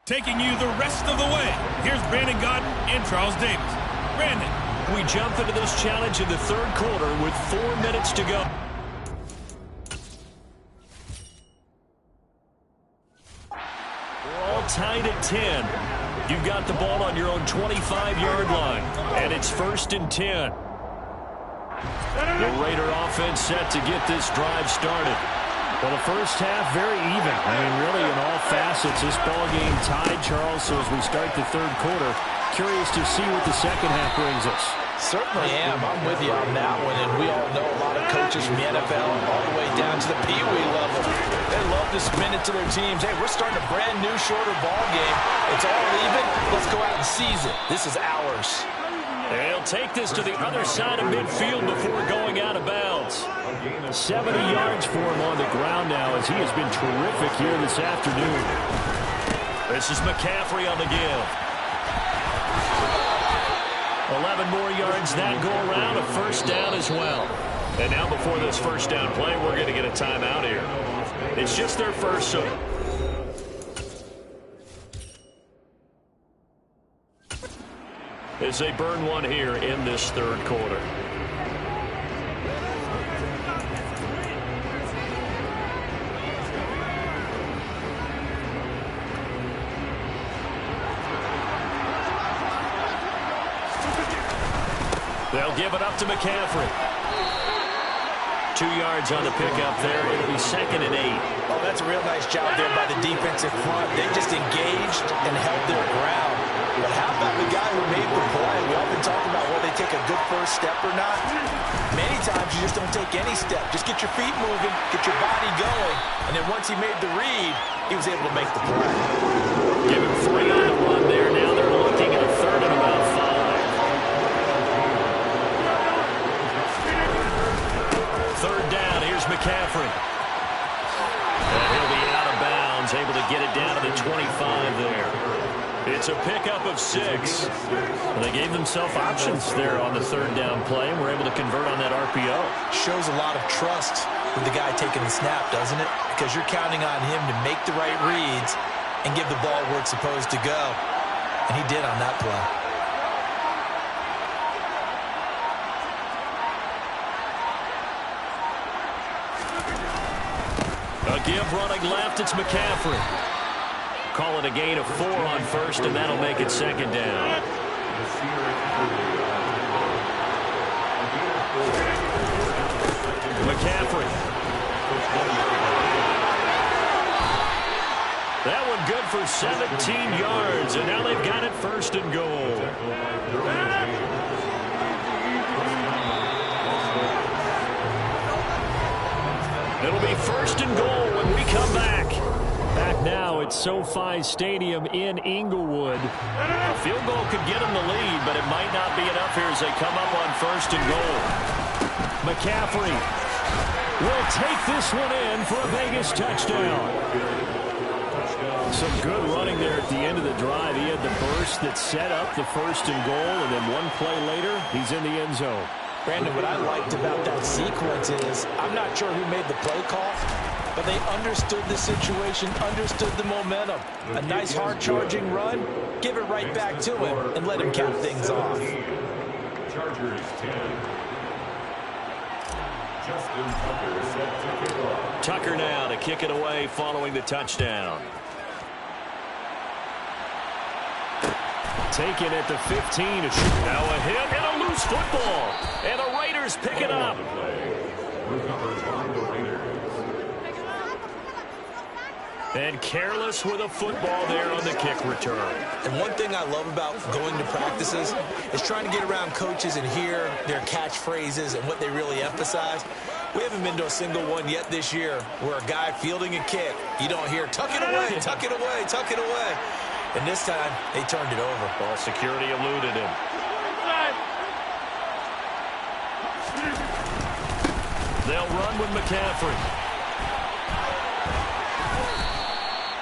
Taking you the rest of the way, here's Brandon Godden and Charles Davis. Brandon. We jump into this challenge in the third quarter with 4 minutes to go. We're all tied at 10. You've got the ball on your own 25-yard line, and it's 1st and 10. The Raider offense set to get this drive started. Well, the first half, very even. I mean, really, in all facets, this ball game tied, Charles. So as we start the third quarter, curious to see what the second half brings us. Certainly am. I'm with you on that one. And we all know a lot of coaches from the NFL all the way down to the Pee Wee level. They love to spin it to their teams. Hey, we're starting a brand new, shorter ball game. It's all even. Let's go out and seize it. This is ours. They'll take this to the other side of midfield before going out of bounds. 70 yards for him on the ground now as he has been terrific here this afternoon. This is McCaffrey on the give. 11 more yards that go around, a first down as well. And now before this first down play, we're going to get a timeout here. It's just their first, so... as they burn one here in this third quarter. They'll give it up to McCaffrey. 2 yards on the pickup there. It'll be 2nd and 8. Oh, that's a real nice job there by the defensive front. They just engaged and held their ground. But how about the guy who made the play? We often talk about whether they take a good first step or not. Many times you just don't take any step. Just get your feet moving, get your body going. And then once he made the read, he was able to make the play. Give him 3 on the run there. Now they're looking at a 3rd and about 5. 3rd down. Here's McCaffrey. And he'll be out of bounds, able to get it down to the 25 there. It's a pickup of 6. And they gave themselves options there on the 3rd down play, and were able to convert on that RPO. Shows a lot of trust with the guy taking the snap, doesn't it? Because you're counting on him to make the right reads and give the ball where it's supposed to go. And he did on that play. A give running left, it's McCaffrey. Call it a gain of 4 on 1st, and that'll make it 2nd down. McCaffrey. That one good for 17 yards, and now they've got it 1st and goal. It'll be 1st and goal when we come back. Back now at SoFi Stadium in Inglewood. A field goal could get them the lead, but it might not be enough here as they come up on 1st and goal. McCaffrey will take this one in for a Vegas touchdown. Some good running there at the end of the drive. He had the burst that set up the 1st and goal, and then one play later, he's in the end zone. Brandon, what I liked about that sequence is I'm not sure who made the play call, but they understood the situation, understood the momentum. A nice hard-charging run, give it right back to him, and let him cap things off. Chargers 10. Justin Tucker set to kick off. Tucker now to kick it away following the touchdown. Taken at the 15. Now a hit and a loose football. And the Raiders pick it up. And careless with a football there on the kick return. And one thing I love about going to practices is trying to get around coaches and hear their catchphrases and what they really emphasize. We haven't been to a single one yet this year where a guy fielding a kick, you don't hear, tuck it away, tuck it away, tuck it away. And this time, they turned it over. Well, security eluded him. They'll run with McCaffrey.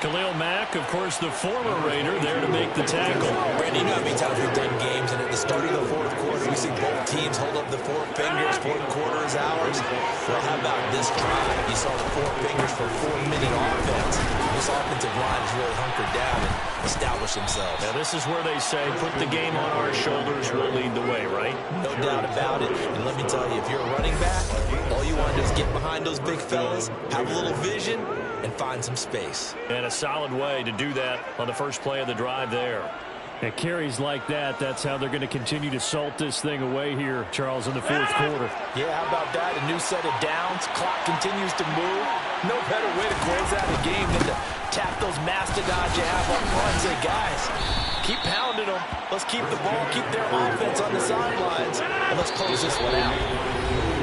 Khalil Mack, of course, the former Raider, there to make the tackle. Brandon, you know how many times we've done games, and at the start of the fourth quarter, we see both teams hold up the four fingers, fourth quarter is ours. Well, how about this drive? You saw the four fingers for a 4-minute offense. This offensive line has really hunkered down and established themselves. Now, this is where they say, put the game on our shoulders, we'll lead the way, right? No doubt about it. And let me tell you, if you're a running back, all you want to do is get behind those big fellas, have a little vision, and find some space. And a solid way to do that on the first play of the drive there. And carries like that, that's how they're going to continue to salt this thing away here, Charles, in the fourth quarter. Yeah, how about that? A new set of downs. Clock continues to move. No better way to close out a game than to tap those mastodons you have up front and say, guys, keep pounding them. Let's keep the ball, keep their offense on the sidelines, and let's close this one out.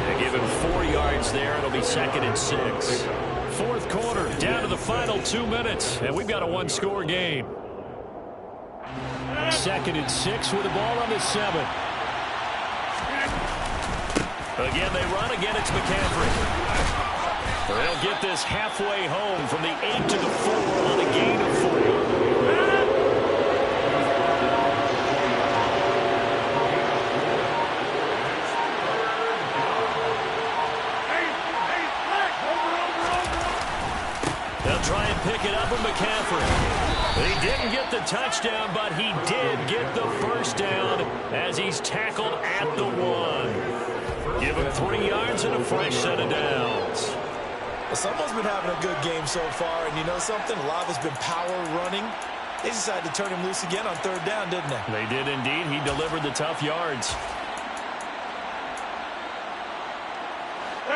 They give him 4 yards there. It'll be 2nd and 6. Fourth quarter, down to the final 2 minutes, and we've got a one-score game. 2nd and 6 with the ball on the 7. Again, they run. Again, it's McCaffrey. They'll get this halfway home from the 8 to the 4 on a gain of 4. Try and pick it up with McCaffrey. He didn't get the touchdown, but he did get the first down as he's tackled at the 1. Give him 3 yards and a fresh set of downs. Well, someone's been having a good game so far, and you know something? A lot has been power running. They decided to turn him loose again on 3rd down, didn't they? They did indeed. He delivered the tough yards.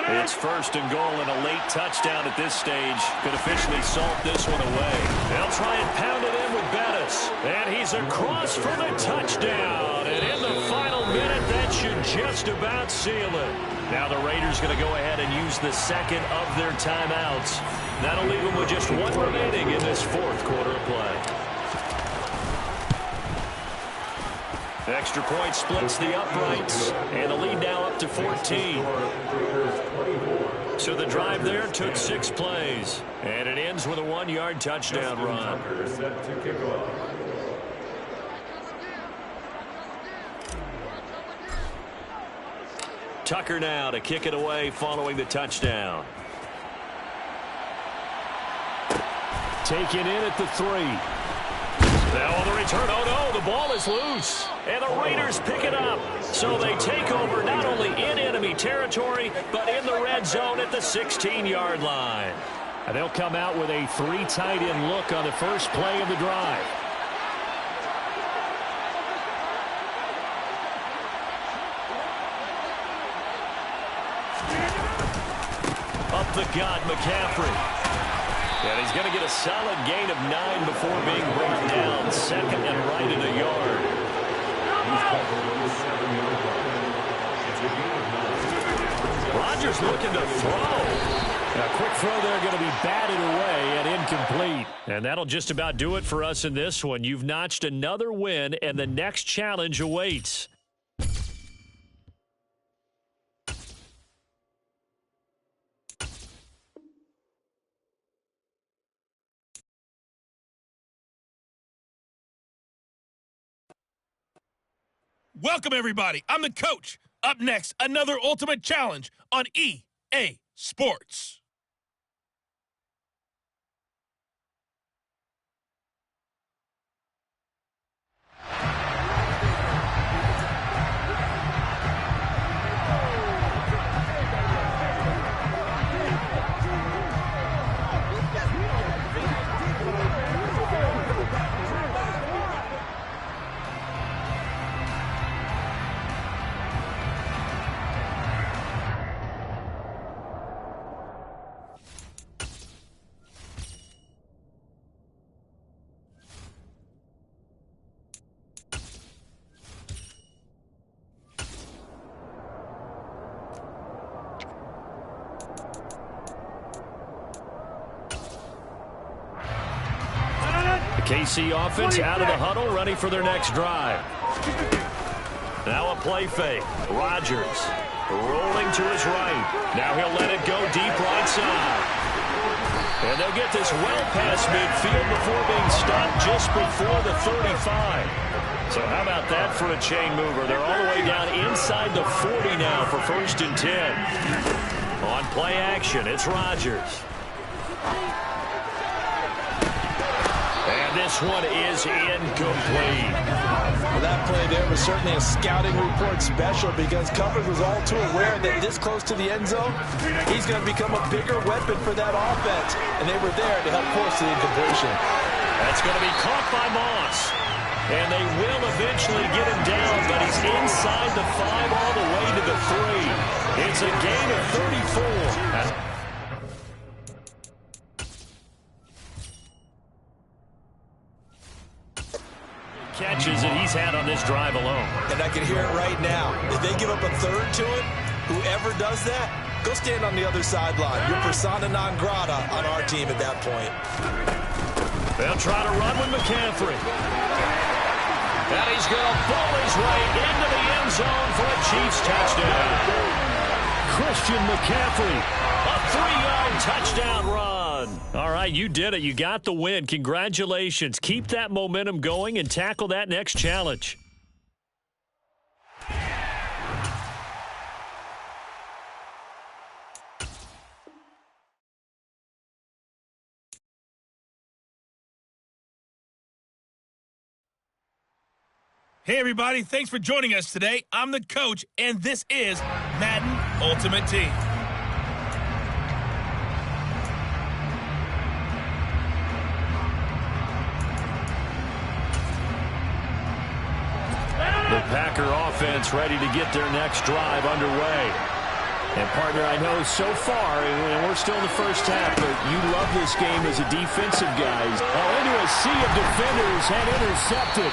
It's 1st and goal, and a late touchdown at this stage could officially salt this one away. They'll try and pound it in with Bettis. And he's across for the touchdown. And in the final minute, that should just about seal it. Now the Raiders going to go ahead and use the 2nd of their timeouts. That'll leave them with just 1 remaining in this fourth quarter of play. Extra point splits the uprights, and the lead now up to 14. So the drive there took 6 plays, and it ends with a 1-yard touchdown run. Tucker now to kick it away following the touchdown. Taken in at the 3. Now on the return, oh no, the ball is loose. And the Raiders pick it up. So they take over not only in enemy territory, but in the red zone at the 16-yard line. And they'll come out with a 3 tight end look on the first play of the drive. Up the gut, McCaffrey. And he's going to get a solid gain of 9 before being brought down. 2nd and right at a yard. Rodgers looking to throw. A quick throw there going to be batted away and incomplete. And that'll just about do it for us in this one. You've notched another win, and the next challenge awaits. Welcome, everybody. I'm the coach. Up next, another ultimate challenge on EA Sports. KC offense out of the huddle, ready for their next drive. Now a play fake. Rodgers rolling to his right. Now he'll let it go deep right side. And they'll get this well past midfield before being stopped just before the 35. So how about that for a chain mover? They're all the way down inside the 40 now for 1st and 10. On play action, it's Rodgers. And this one is incomplete. Well, that play there was certainly a scouting report special because coverage was all too aware that this close to the end zone, he's going to become a bigger weapon for that offense. And they were there to help force the incompletion. That's going to be caught by Moss. And they will eventually get him down, but he's inside the 5 all the way to the 3. It's a gain of 34. Catches that he's had on this drive alone. And I can hear it right now. If they give up a third to him, whoever does that, go stand on the other sideline. You're persona non grata on our team at that point. They'll try to run with McCaffrey. And he's going to ball his way into the end zone for a Chiefs touchdown. Christian McCaffrey, a 3-yard touchdown run. All right, you did it. You got the win. Congratulations. Keep that momentum going and tackle that next challenge. Hey, everybody. Thanks for joining us today. I'm the coach, and this is Madden Ultimate Team. The Packer offense ready to get their next drive underway. And, partner, I know so far, and we're still in the first half, but you love this game as a defensive guy. Into a sea of defenders and intercepted.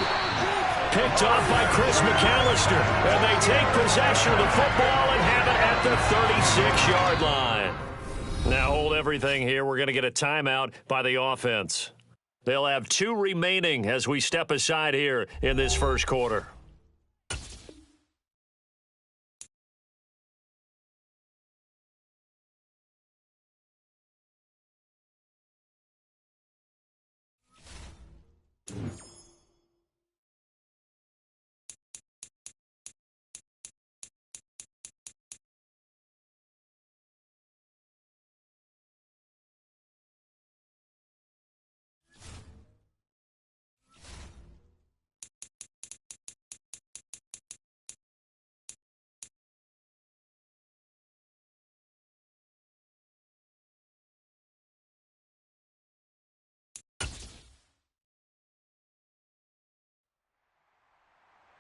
Picked off by Chris McAllister. And they take possession of the football and have it at the 36-yard line. Now hold everything here. We're going to get a timeout by the offense. They'll have 2 remaining as we step aside here in this first quarter.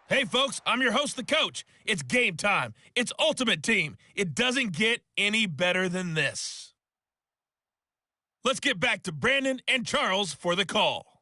Hey, folks, I'm your host, the coach. It's game time. It's Ultimate Team. It doesn't get any better than this. Let's get back to Brandon and Charles for the call.